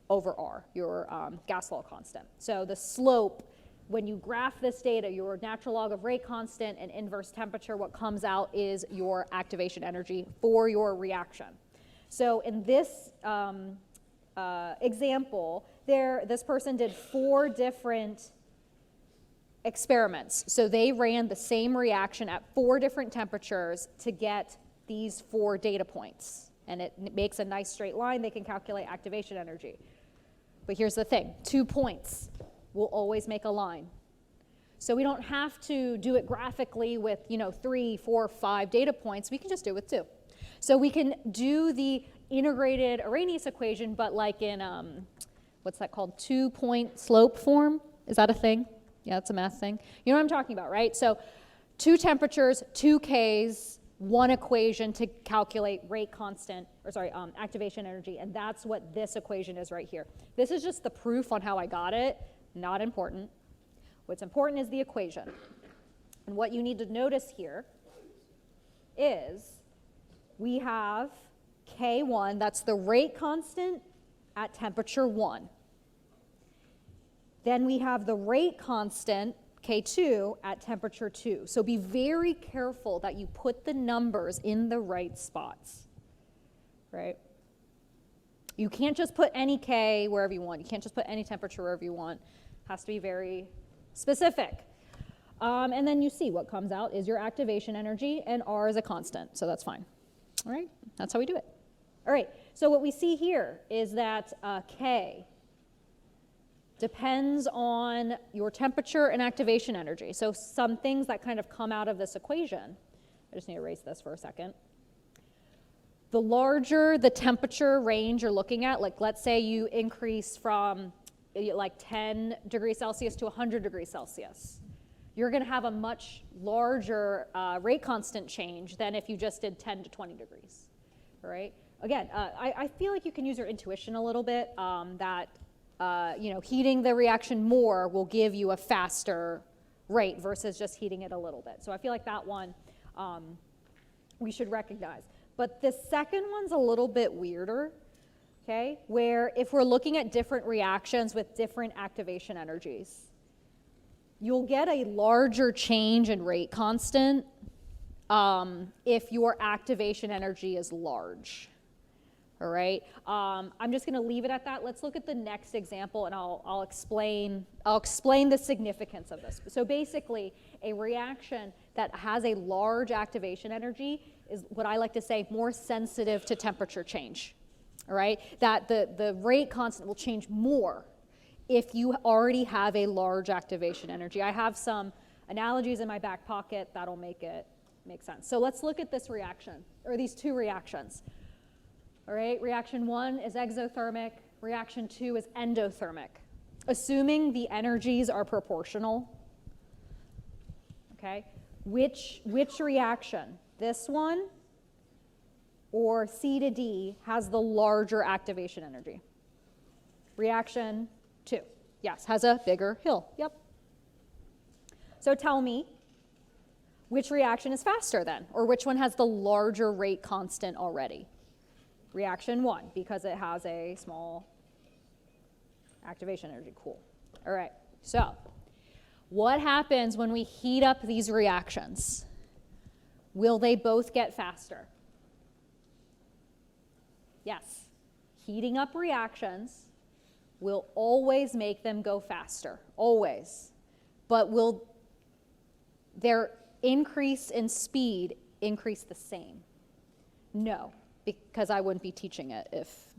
over r, your gas law constant. So the slope, when you graph this data, your natural log of rate constant and inverse temperature, what comes out is your activation energy for your reaction. So in this example, this person did 4 different experiments. So they ran the same reaction at 4 different temperatures to get these 4 data points, and it makes a nice straight line. They can calculate activation energy. But here's the thing, 2 points will always make a line. So we don't have to do it graphically with, 3, 4, 5 data points. We can just do it with 2. So we can do the integrated Arrhenius equation, but like in, what's that called, 2-point slope form? Is that a thing? Yeah, it's a math thing. You know what I'm talking about, right? So 2 temperatures, 2 Ks, 1 equation to calculate rate constant, activation energy, and that's what this equation is right here. This is just the proof on how I got it, not important. What's important is the equation. And what you need to notice here is we have K1, that's the rate constant at temperature 1. Then we have the rate constant, K2, at temperature 2. So be very careful that you put the numbers in the right spots, right? You can't just put any K wherever you want. You can't just put any temperature wherever you want. It has to be very specific. And then you see what comes out is your activation energy, and R is a constant, so that's fine. All right, that's how we do it. All right, so what we see here is that K depends on your temperature and activation energy. So some things that kind of come out of this equation, I just need to erase this for a second. The larger the temperature range you're looking at, like let's say you increase from like 10 degrees Celsius to 100 degrees Celsius, you're going to have a much larger rate constant change than if you just did 10 to 20 degrees, right? Again, I feel like you can use your intuition a little bit that heating the reaction more will give you a faster rate versus just heating it a little bit. So I feel like that one we should recognize. But the second one's a little bit weirder, okay? Where if we're looking at different reactions with different activation energies, you'll get a larger change in rate constant if your activation energy is large. All right, I'm just going to leave it at that. Let's look at the next example, and I'll explain the significance of this. So basically, a reaction that has a large activation energy is what I like to say more sensitive to temperature change. All right, that the rate constant will change more if you already have a large activation energy. I have some analogies in my back pocket that'll make it make sense. So let's look at this reaction, or these 2 reactions. All right, reaction 1 is exothermic, reaction 2 is endothermic. Assuming the energies are proportional, okay, which reaction, this one or C to D, has the larger activation energy? Reaction 2, yes, has a bigger hill, yep. So tell me, which reaction is faster then, or which one has the larger rate constant already? Reaction 1, because it has a small activation energy. Cool. All right, so what happens when we heat up these reactions? Will they both get faster? Yes. Heating up reactions will always make them go faster, always. But will their increase in speed increase the same? No. Because I wouldn't be teaching it if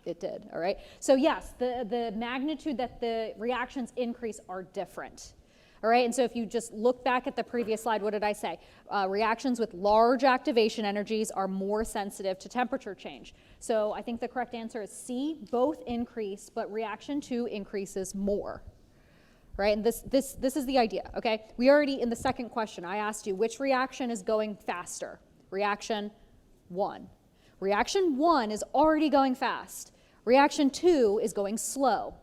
it did, all right? So yes, the magnitude that the reactions increase are different, all right? And so if you just look back at the previous slide, what did I say? Reactions with large activation energies are more sensitive to temperature change. So I think the correct answer is C, both increase, but reaction 2 increases more, right? And this is the idea, okay? We already, in the second question, I asked you, which reaction is going faster? Reaction 1. Reaction 1 is already going fast. Reaction 2 is going slow.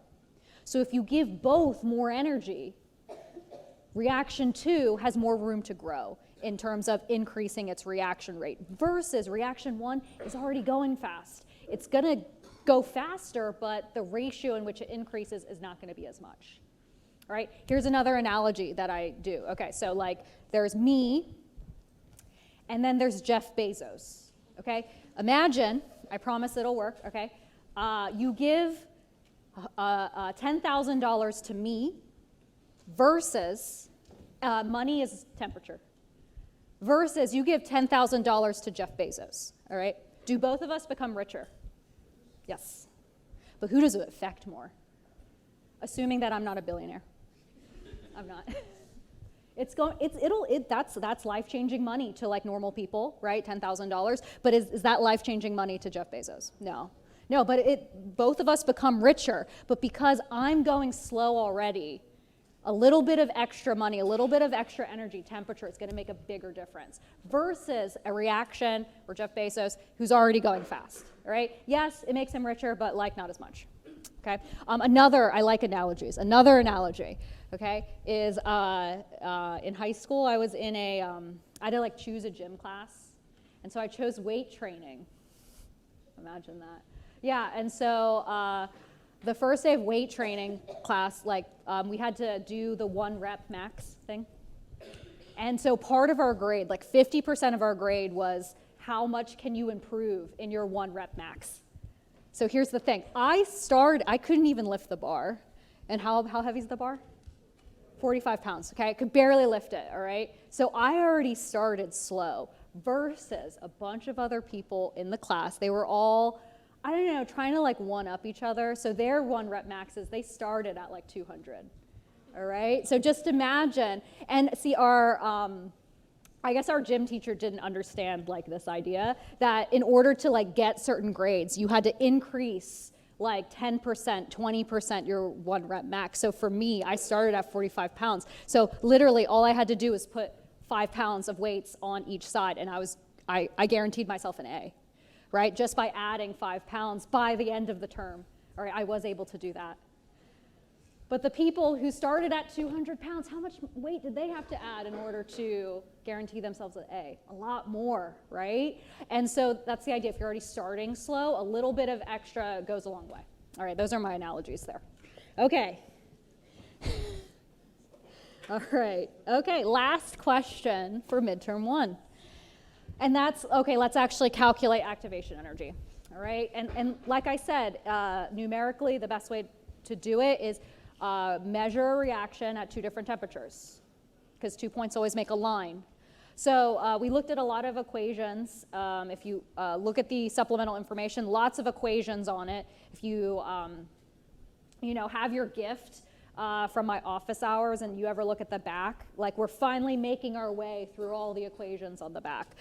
So if you give both more energy, reaction 2 has more room to grow in terms of increasing its reaction rate versus reaction 1 is already going fast. It's going to go faster, but the ratio in which it increases is not going to be as much. All right, here's another analogy that I do. Okay, so like there's me, and then there's Jeff Bezos. Okay, imagine, I promise it'll work, okay? You give $10,000 to me versus money is temperature, versus you give $10,000 to Jeff Bezos, all right? Do both of us become richer? Yes. But who does it affect more? Assuming that I'm not a billionaire. I'm not. That's life-changing money to like normal people, right? $10,000. But is that life-changing money to Jeff Bezos? No. No, but both of us become richer. But because I'm going slow already, a little bit of extra money, a little bit of extra energy, temperature is going to make a bigger difference versus a reaction for Jeff Bezos who's already going fast, all right? Yes, it makes him richer, but like not as much, okay? I like analogies. Another analogy, okay, is in high school I was in I had to like choose a gym class, and so I chose weight training. Imagine that. Yeah, and so the first day of weight training class, we had to do the 1 rep max thing. And so part of our grade, like 50% of our grade was how much can you improve in your 1 rep max. So here's the thing. I couldn't even lift the bar. And how heavy is the bar? 45 pounds, okay? I could barely lift it, all right? So I already started slow versus a bunch of other people in the class. They were all, I don't know, trying to like one up each other. So their 1 rep maxes, they started at like 200, all right? So just imagine, and see I guess our gym teacher didn't understand like this idea that in order to like get certain grades, you had to increase like 10%, 20% your 1 rep max. So for me, I started at 45 pounds. So literally all I had to do was put 5 pounds of weights on each side, and I guaranteed myself an A. Right? Just by adding 5 pounds by the end of the term. All right, I was able to do that. But the people who started at 200 pounds, how much weight did they have to add in order to guarantee themselves an A? A lot more, right? And so that's the idea. If you're already starting slow, a little bit of extra goes a long way. All right, those are my analogies there. Okay. All right. Okay, last question for midterm 1. And that's, okay, let's actually calculate activation energy, all right? And like I said, numerically, the best way to do it is measure a reaction at 2 different temperatures, because 2 points always make a line. So we looked at a lot of equations. If you look at the supplemental information, lots of equations on it. If you, have your gift from my office hours and you ever look at the back, like we're finally making our way through all the equations on the back.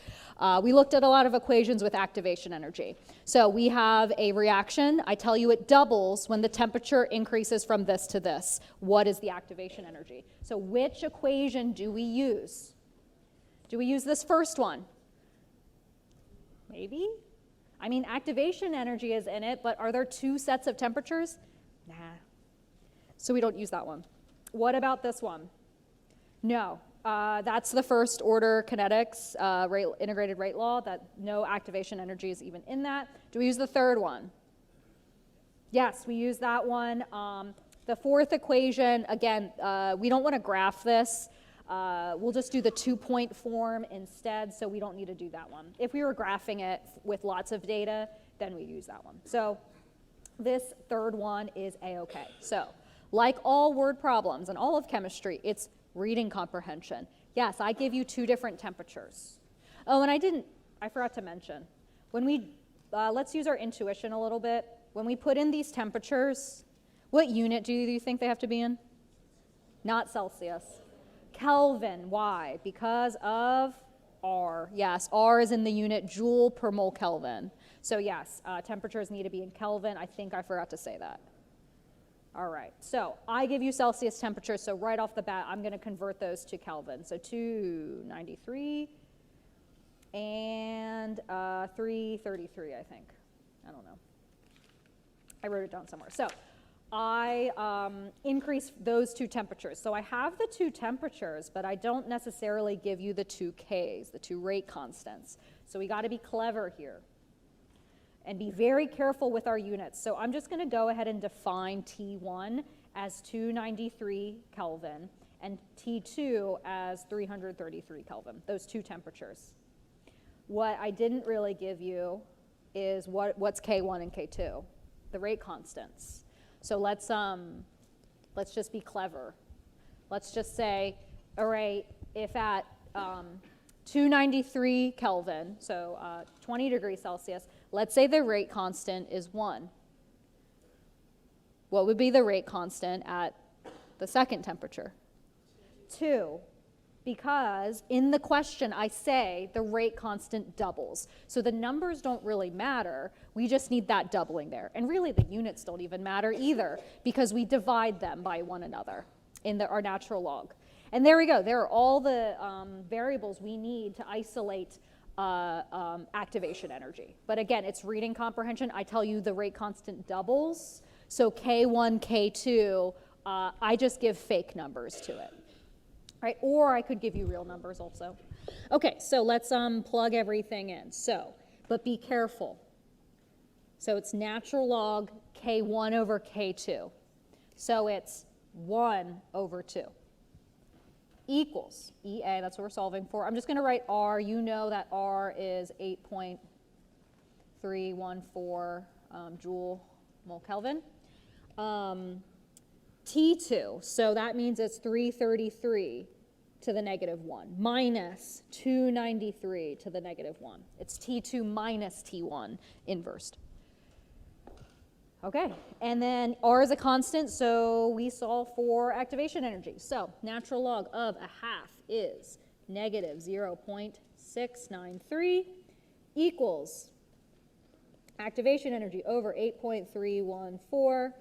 We looked at a lot of equations with activation energy. So we have a reaction. I tell you it doubles when the temperature increases from this to this. What is the activation energy? So which equation do we use? Do we use this first one? Maybe? I mean, activation energy is in it, but are there 2 sets of temperatures? Nah. So we don't use that one. What about this one? No. That's the first order kinetics, integrated rate law, that no activation energy is even in that. Do we use the third one? Yes, we use that one. The fourth equation, again, we don't want to graph this. We'll just do the 2-point form instead, so we don't need to do that one. If we were graphing it with lots of data, then we use that one. So this third one is A-OK. So like all word problems and all of chemistry, it's reading comprehension. Yes, I give you 2 different temperatures. Oh, and I forgot to mention, when we, let's use our intuition a little bit. When we put in these temperatures, what unit do you think they have to be in? Not Celsius. Kelvin. Why? Because of R. Yes, R is in the unit joule per mole Kelvin. So yes, temperatures need to be in Kelvin. I think I forgot to say that. All right, so I give you Celsius temperature, so right off the bat, I'm going to convert those to Kelvin. So 293 and 333, I think. I don't know. I wrote it down somewhere. So I increase those 2 temperatures. So I have the 2 temperatures, but I don't necessarily give you the 2 Ks, the 2 rate constants. So we got to be clever here and be very careful with our units. So I'm just going to go ahead and define T1 as 293 Kelvin and T2 as 333 Kelvin, those 2 temperatures. What I didn't really give you is what's K1 and K2, the rate constants. So let's just be clever. Let's just say, all right, if at 293 Kelvin, so 20 degrees Celsius. Let's say the rate constant is 1. What would be the rate constant at the second temperature? 2. Because in the question I say the rate constant doubles. So the numbers don't really matter. We just need that doubling there. And really the units don't even matter either because we divide them by one another in our natural log. And there we go. There are all the variables we need to isolate activation energy. But again, it's reading comprehension. I tell you the rate constant doubles. So K1, K2, I just give fake numbers to it. Right? Or I could give you real numbers also. Okay, so let's plug everything in. So, but be careful. So it's natural log K1 over K2. So it's 1 over 2 equals EA, that's what we're solving for. I'm just going to write R. You know that R is 8.314 joule mole Kelvin. T2, so that means it's 333 to the negative 1 minus 293 to the negative 1. It's T2 minus T1 inversed. Okay, and then R is a constant, so we solve for activation energy. So natural log of a half is negative 0.693 equals activation energy over 8.314.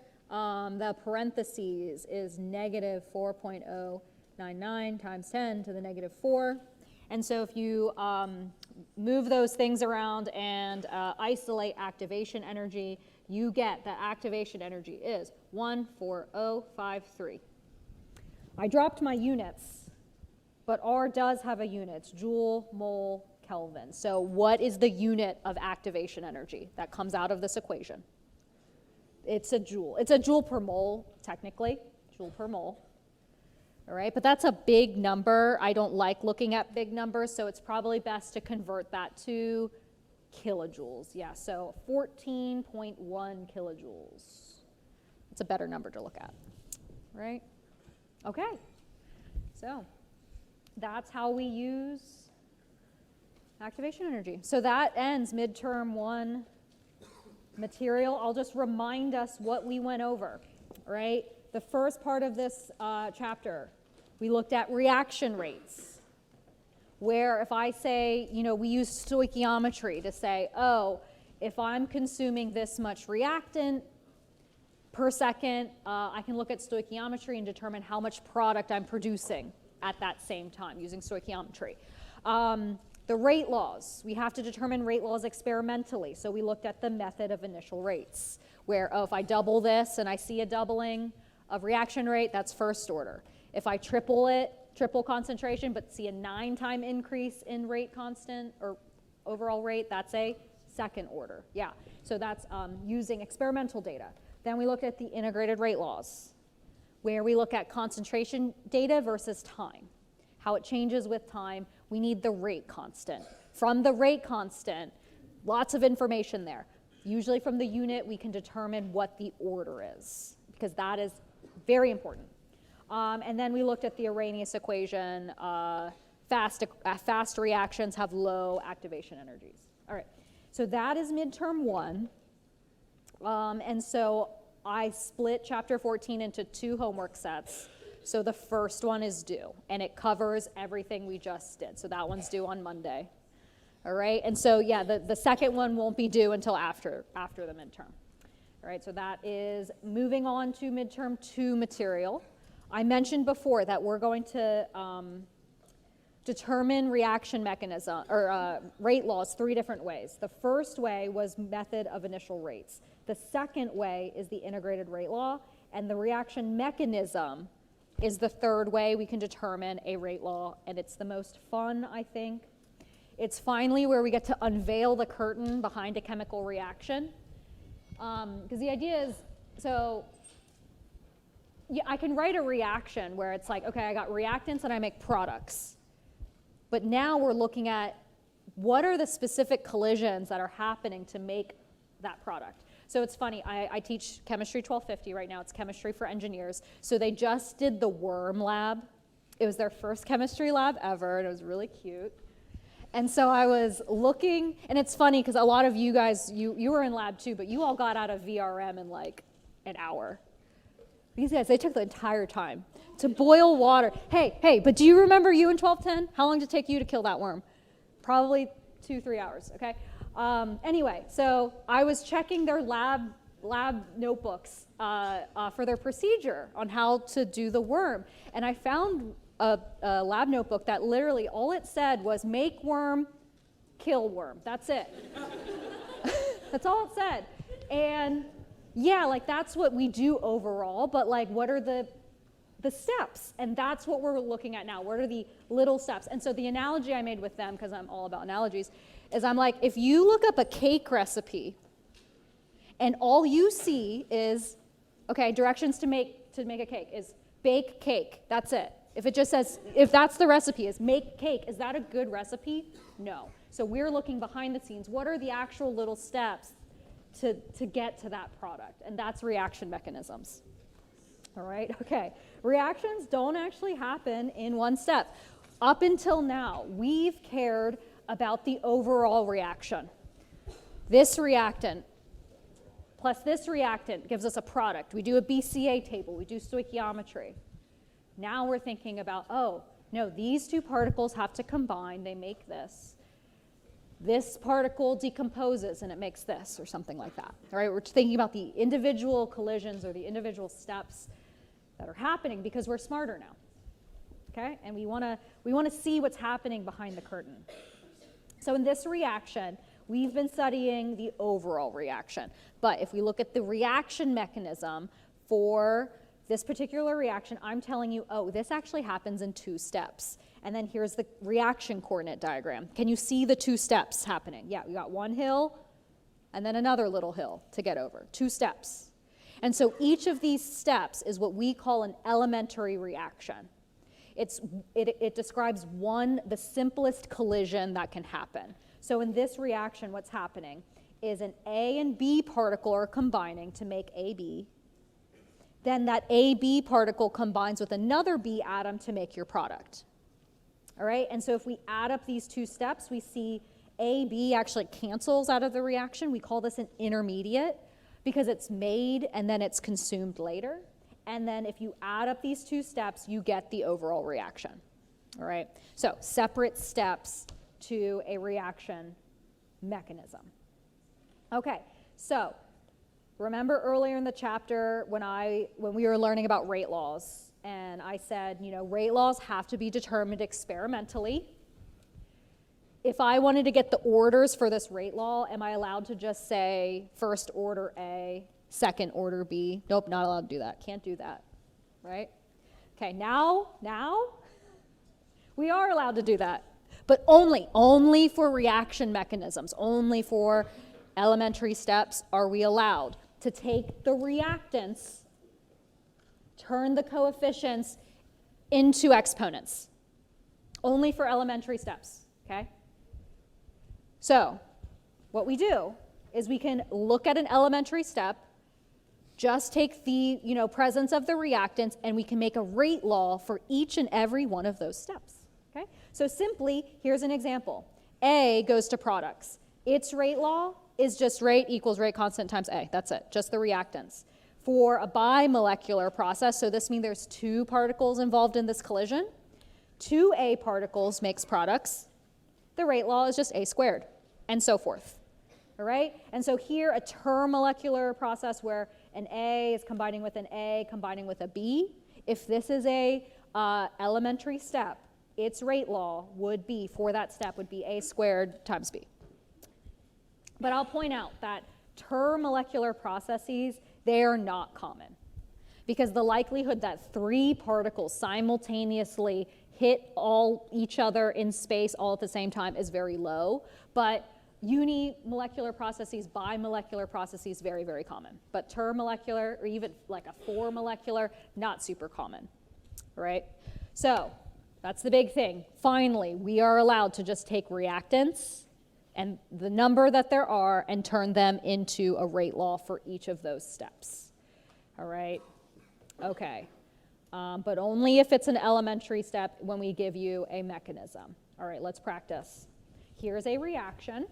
The parentheses is negative 4.099 times 10 to the negative 4. And so if you move those things around and isolate activation energy, you get that activation energy is 14053. I dropped my units, but R does have a unit. It's joule, mole, Kelvin. So what is the unit of activation energy that comes out of this equation? It's a joule. It's a joule per mole, technically, joule per mole. All right, but that's a big number. I don't like looking at big numbers, so it's probably best to convert that to kilojoules. Yeah, so 14.1 kilojoules. It's a better number to look at, right? Okay, so that's how we use activation energy. So that ends midterm 1 material. I'll just remind us what we went over, right? The first part of this chapter, we looked at reaction rates, where if I say, you know, we use stoichiometry to say, oh, if I'm consuming this much reactant per second, I can look at stoichiometry and determine how much product I'm producing at that same time using stoichiometry. The rate laws, we have to determine rate laws experimentally. So we looked at the method of initial rates, where if I double this and I see a doubling of reaction rate, that's first order. If I triple it, triple concentration, but see a 9-time increase in rate constant or overall rate, that's a second order. Yeah, so that's using experimental data. Then we looked at the integrated rate laws, where we look at concentration data versus time, how it changes with time. We need the rate constant. From the rate constant, lots of information there. Usually from the unit, we can determine what the order is, because that is very important. And then we looked at the Arrhenius equation. Fast reactions have low activation energies. All right, so that is midterm 1. And so I split chapter 14 into 2 homework sets. So the first one is due, and it covers everything we just did. So that one's due on Monday. All right, and so yeah, the second one won't be due until after the midterm. All right, so that is moving on to midterm 2 material. I mentioned before that we're going to determine reaction mechanism or rate laws 3 different ways. The first way was method of initial rates. The second way is the integrated rate law, and the reaction mechanism is the third way we can determine a rate law, and it's the most fun, I think. It's finally where we get to unveil the curtain behind a chemical reaction. Because the idea is, so yeah, I can write a reaction where it's like, okay, I got reactants and I make products. But now we're looking at what are the specific collisions that are happening to make that product. So it's funny, I teach chemistry 1250 right now. It's chemistry for engineers. So they just did the worm lab. It was their first chemistry lab ever, and it was really cute. And so I was looking, and it's funny because a lot of you guys, you were in lab too, but you all got out of VRM in like an hour. These guys, they took the entire time to boil water. Hey, but do you remember you in 1210? How long did it take you to kill that worm? Probably 2-3 hours, okay? Anyway, so I was checking their lab notebooks for their procedure on how to do the worm, and I found a lab notebook that literally all it said was make worm, kill worm. That's it. That's all it said. And yeah, like that's what we do overall, but like what are the steps? And that's what we're looking at now. What are the little steps? And so the analogy I made with them, because I'm all about analogies, is I'm like, if you look up a cake recipe and all you see is, okay, directions to make a cake is bake cake. That's it. If it just says, if that's the recipe is make cake, is that a good recipe? No. So we're looking behind the scenes. What are the actual little steps to get to that product? And that's reaction mechanisms. All right, okay. Reactions don't actually happen in one step. Up until now, we've cared about the overall reaction. This reactant plus this reactant gives us a product. We do a BCA table, we do stoichiometry. Now we're thinking about, oh, no, these two particles have to combine, they make this. This particle decomposes and it makes this, or something like that. All right, we're thinking about the individual collisions or the individual steps that are happening because we're smarter now. Okay, and we want to see what's happening behind the curtain. So in this reaction, we've been studying the overall reaction. But if we look at the reaction mechanism for this particular reaction, I'm telling you, oh, this actually happens in 2 steps. And then here's the reaction coordinate diagram. Can you see the 2 steps happening? Yeah, we got one hill and then another little hill to get over. 2 steps. And so each of these steps is what we call an elementary reaction. It describes the simplest collision that can happen. So in this reaction, what's happening is an A and B particle are combining to make AB. Then that AB particle combines with another B atom to make your product. All right, and so if we add up these 2 steps, we see AB actually cancels out of the reaction. We call this an intermediate because it's made and then it's consumed later. And then if you add up these 2 steps, you get the overall reaction. All right, so separate steps to a reaction mechanism. Okay, so remember earlier in the chapter when we were learning about rate laws, and I said, you know, rate laws have to be determined experimentally. If I wanted to get the orders for this rate law, am I allowed to just say first order A, second order B? Nope, not allowed to do that. Can't do that, right? Okay, now we are allowed to do that, but only for reaction mechanisms, only for elementary steps are we allowed to take the reactants, turn the coefficients into exponents. Only for elementary steps, okay? So what we do is we can look at an elementary step, just take the presence of the reactants, and we can make a rate law for each and every one of those steps, okay? So simply, here's an example. A goes to products. Its rate law is just rate equals rate constant times A. That's it, just the reactants. For a bimolecular process, so this means there's 2 particles involved in this collision, 2 A particles makes products. The rate law is just A squared, and so forth. All right? And so here, a termolecular process where an A is combining with an A, combining with a B. If this is a elementary step, its rate law would be, for that step, would be A squared times B. But I'll point out that termolecular processes, they are not common because the likelihood that 3 particles simultaneously hit each other in space all at the same time is very low. But unimolecular processes, bimolecular processes, very, very common. But termolecular, or even like a 4-molecular, not super common, right? So that's the big thing. Finally, we are allowed to just take reactants and the number that there are and turn them into a rate law for each of those steps. All right? Okay. But only if it's an elementary step when we give you a mechanism. All right, let's practice. here's a reaction.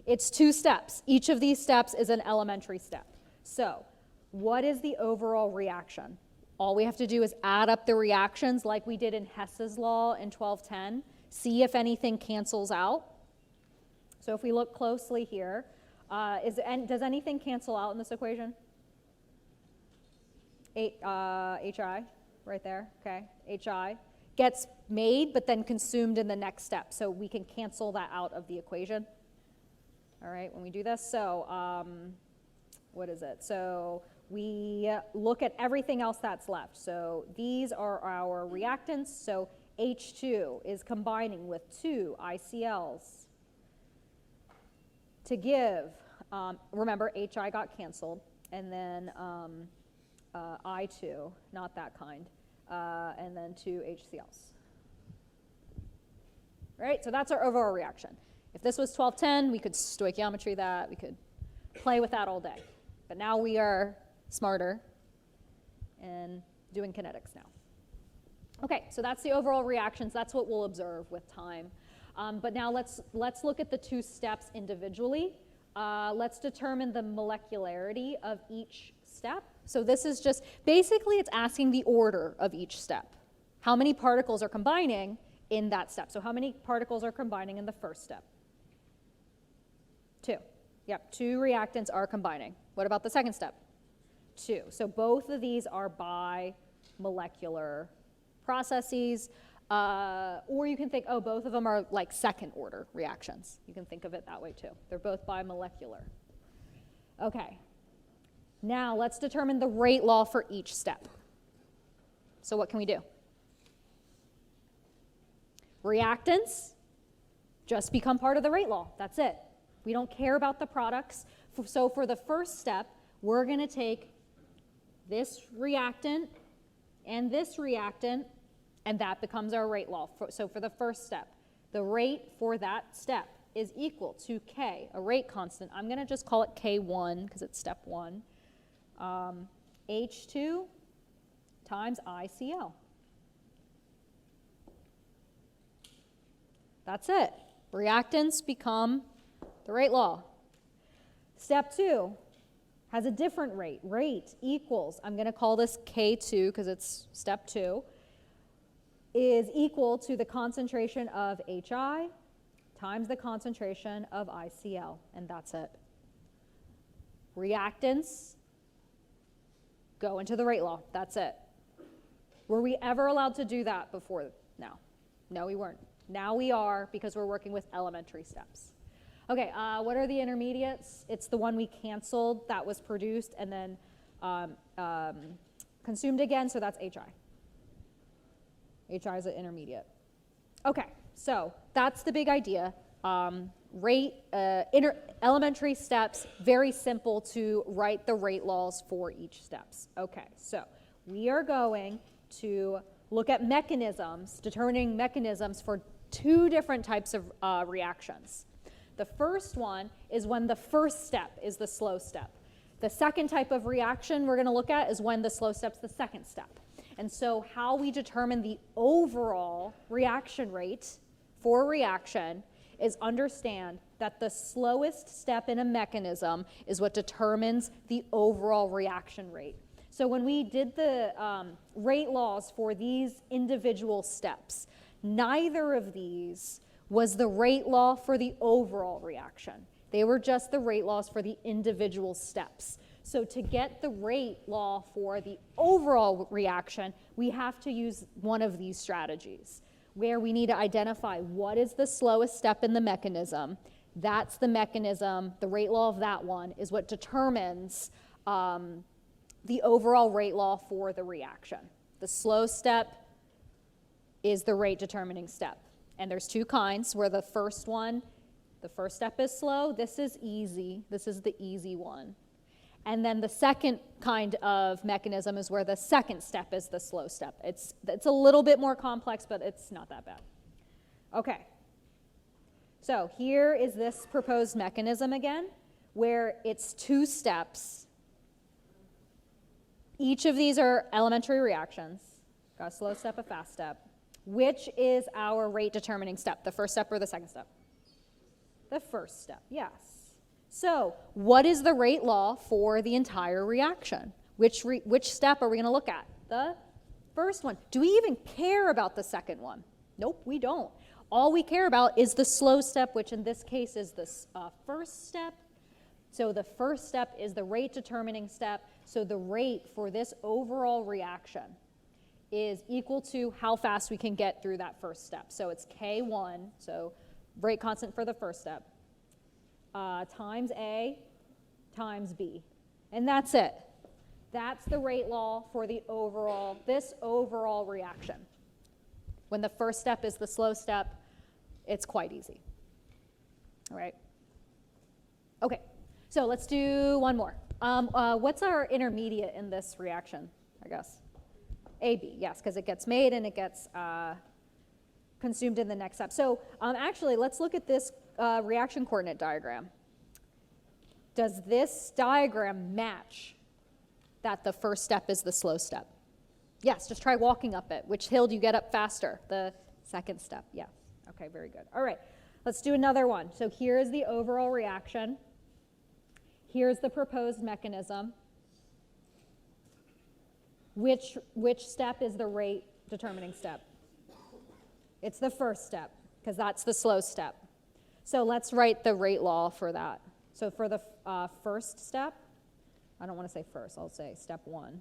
It's 2 steps. Each of these steps is an elementary step. So what is the overall reaction? All we have to do is add up the reactions like we did in Hess's law in 1210, see if anything cancels out. So if we look closely here, does anything cancel out in this equation? HI, right there, okay, HI gets made but then consumed in the next step. So we can cancel that out of the equation. All right, when we do this, so what is it? So we look at everything else that's left. So these are our reactants. So H2 is combining with 2 ICLs to give, remember HI got canceled, and then I2, not that kind, and then 2 HCLs. Right, so that's our overall reaction. If this was 1210, we could stoichiometry that, we could play with that all day. But now we are smarter and doing kinetics now. Okay, so that's the overall reactions. That's what we'll observe with time. But now let's look at the 2 steps individually. Let's determine the molecularity of each step. So this is just, basically it's asking the order of each step. How many particles are combining in that step? So how many particles are combining in the first step? 2. Yep, 2 reactants are combining. What about the second step? 2. So both of these are bimolecular processes. Or you can think, oh, both of them are like second order reactions. You can think of it that way too. They're both bimolecular. Okay. Now let's determine the rate law for each step. So what can we do? Reactants just become part of the rate law. That's it. We don't care about the products. So for the first step, we're going to take this reactant, and that becomes our rate law. So for the first step, the rate for that step is equal to K, a rate constant. I'm going to just call it K1 because it's step 1. H2 times ICL. That's it. Reactants become the rate law. Step 2 has a different rate. Rate equals, I'm going to call this K2 because it's step 2, is equal to the concentration of HI times the concentration of ICL, and that's it. Reactants go into the rate law. That's it. Were we ever allowed to do that before? No. No, we weren't. Now we are, because we're working with elementary steps. Okay, what are the intermediates? It's the one we canceled that was produced and then consumed again, so that's HI. HI is an intermediate. Okay, so that's the big idea. Elementary steps, very simple to write the rate laws for each steps. Okay, so we are going to look at mechanisms, determining mechanisms for 2 different types of reactions. The first one is when the first step is the slow step. The second type of reaction we're going to look at is when the slow step's the second step. And so how we determine the overall reaction rate for a reaction is understand that the slowest step in a mechanism is what determines the overall reaction rate. So when we did the rate laws for these individual steps, neither of these was the rate law for the overall reaction. They were just the rate laws for the individual steps. So to get the rate law for the overall reaction, we have to use one of these strategies, where we need to identify what is the slowest step in the mechanism. That's the mechanism, the rate law of that one is what determines the overall rate law for the reaction. The slow step is the rate determining step. And there's 2 kinds, where the first step is slow. This is easy. This is the easy one. And then the second kind of mechanism is where the second step is the slow step. It's a little bit more complex, but it's not that bad. Okay. So here is this proposed mechanism again, where it's 2 steps. Each of these are elementary reactions. Got a slow step, a fast step. Which is our rate determining step, the first step or the second step? The first step, yes. So what is the rate law for the entire reaction? Which step are we going to look at? The first one. Do we even care about the second one? Nope, we don't. All we care about is the slow step, which in this case is the first step. So the first step is the rate determining step. So the rate for this overall reaction is equal to how fast we can get through that first step. So it's K1, so rate constant for the first step, times A times B. And that's it. That's the rate law for the this overall reaction. When the first step is the slow step, it's quite easy. All right. Okay, so let's do one more. What's our intermediate in this reaction, I guess? AB, yes, because it gets made and it gets consumed in the next step. So actually, let's look at this reaction coordinate diagram. Does this diagram match that the first step is the slow step? Yes, just try walking up it. Which hill do you get up faster? The second step, yes. Okay, very good. All right, let's do another one. So here's the overall reaction. Here's the proposed mechanism. Which step is the rate determining step? It's the first step, because that's the slow step. So let's write the rate law for that. So for the first step, I don't want to say first, I'll say step 1.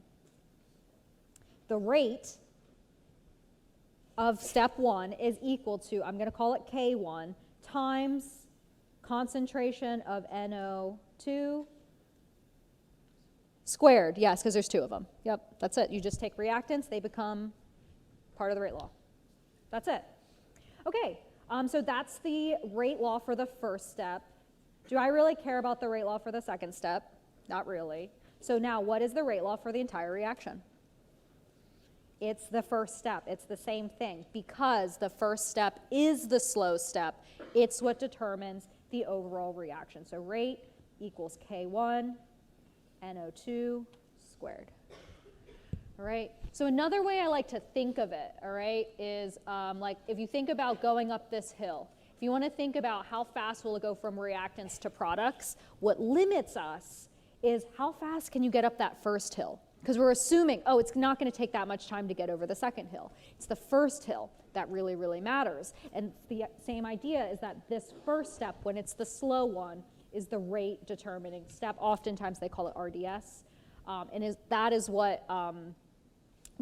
The rate of step 1 is equal to, I'm going to call it K1, times concentration of NO2 squared. Yes, because there's 2 of them. Yep, that's it. You just take reactants, they become part of the rate law. That's it. Okay, so that's the rate law for the first step. Do I really care about the rate law for the second step? Not really. So now what is the rate law for the entire reaction? It's the first step. It's the same thing. Because the first step is the slow step, it's what determines the overall reaction. So rate equals K1 NO2 squared. All right. So another way I like to think of it, all right, is like if you think about going up this hill, if you want to think about how fast will it go from reactants to products, what limits us is how fast can you get up that first hill? Because we're assuming, oh, it's not going to take that much time to get over the second hill. It's the first hill that really, really matters. And the same idea is that this first step, when it's the slow one, is the rate determining step. Oftentimes they call it RDS. And that is what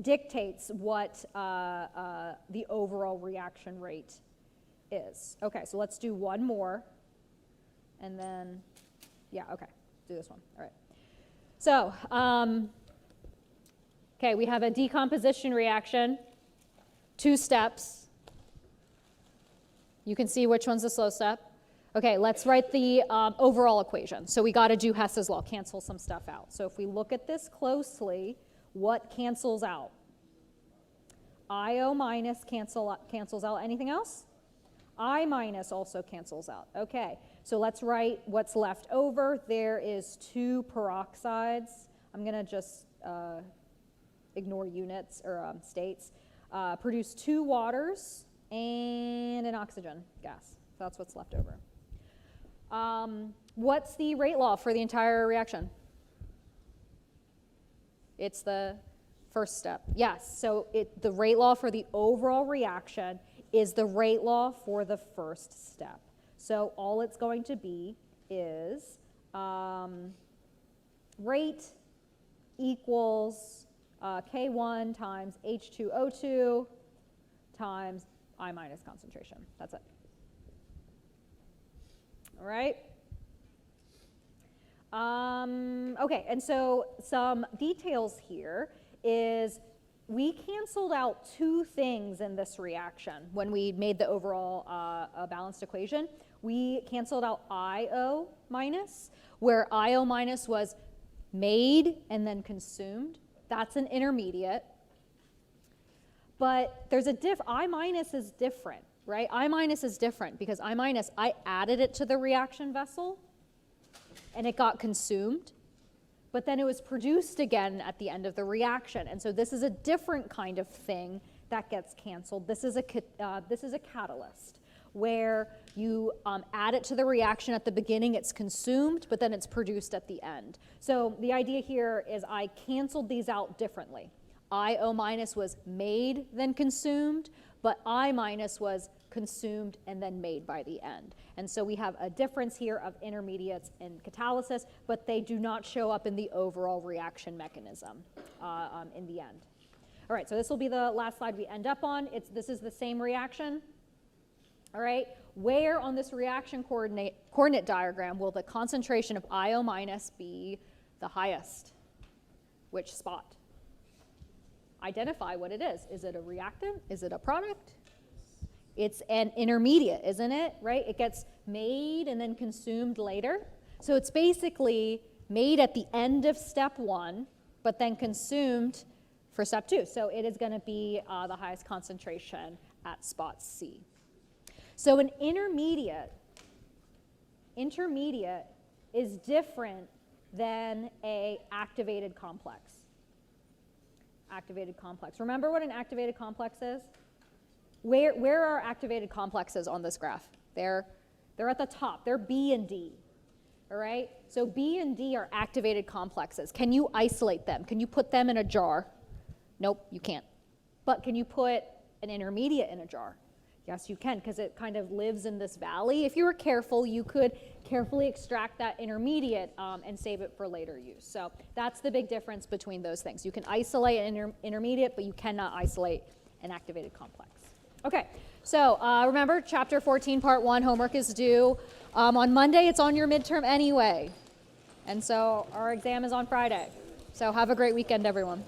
dictates what the overall reaction rate is. Okay, so let's do one more. And then, yeah, okay, do this one. All right. So, okay, we have a decomposition reaction, 2 steps. You can see which one's the slow step. Okay, let's write the overall equation. So we got to do Hess's law, cancel some stuff out. So if we look at this closely, what cancels out? IO minus cancels out. Anything else? I minus also cancels out. Okay, so let's write what's left over. There is 2 peroxides. I'm going to just ignore units or states. Produce 2 waters and an oxygen gas. That's what's left over. What's the rate law for the entire reaction? It's the first step. Yes, so the rate law for the overall reaction is the rate law for the first step. So all it's going to be is rate equals K1 times H2O2 times I minus concentration. That's it. All right. Okay, and so some details here is we canceled out 2 things in this reaction when we made the overall balanced equation. We canceled out IO minus, where IO minus was made and then consumed. That's an intermediate. But there's a I minus is different, right? I minus is different because I minus, I added it to the reaction vessel and it got consumed, but then it was produced again at the end of the reaction. And so this is a different kind of thing that gets canceled. This is a catalyst. where you add it to the reaction at the beginning, it's consumed, but then it's produced at the end. So the idea here is I canceled these out differently. IO minus was made then consumed, but I minus was consumed and then made by the end. And so we have a difference here of intermediates and catalysis, but they do not show up in the overall reaction mechanism in the end. All right, so this will be the last slide we end up on. This is the same reaction. All right, where on this reaction coordinate diagram will the concentration of IO minus be the highest? Which spot? Identify what it is. Is it a reactant? Is it a product? It's an intermediate, isn't it? Right? It gets made and then consumed later. So it's basically made at the end of step 1, but then consumed for step 2. So it is going to be the highest concentration at spot C. So an intermediate is different than a activated complex. Activated complex. Remember what an activated complex is? Where are activated complexes on this graph? They're at the top. They're B and D. All right? So B and D are activated complexes. Can you isolate them? Can you put them in a jar? Nope, you can't. But can you put an intermediate in a jar? Yes, you can, because it kind of lives in this valley. If you were careful, you could carefully extract that intermediate and save it for later use. So that's the big difference between those things. You can isolate an intermediate, but you cannot isolate an activated complex. Okay, so remember, chapter 14, part 1, homework is due. On Monday, it's on your midterm anyway. And so our exam is on Friday. So have a great weekend, everyone.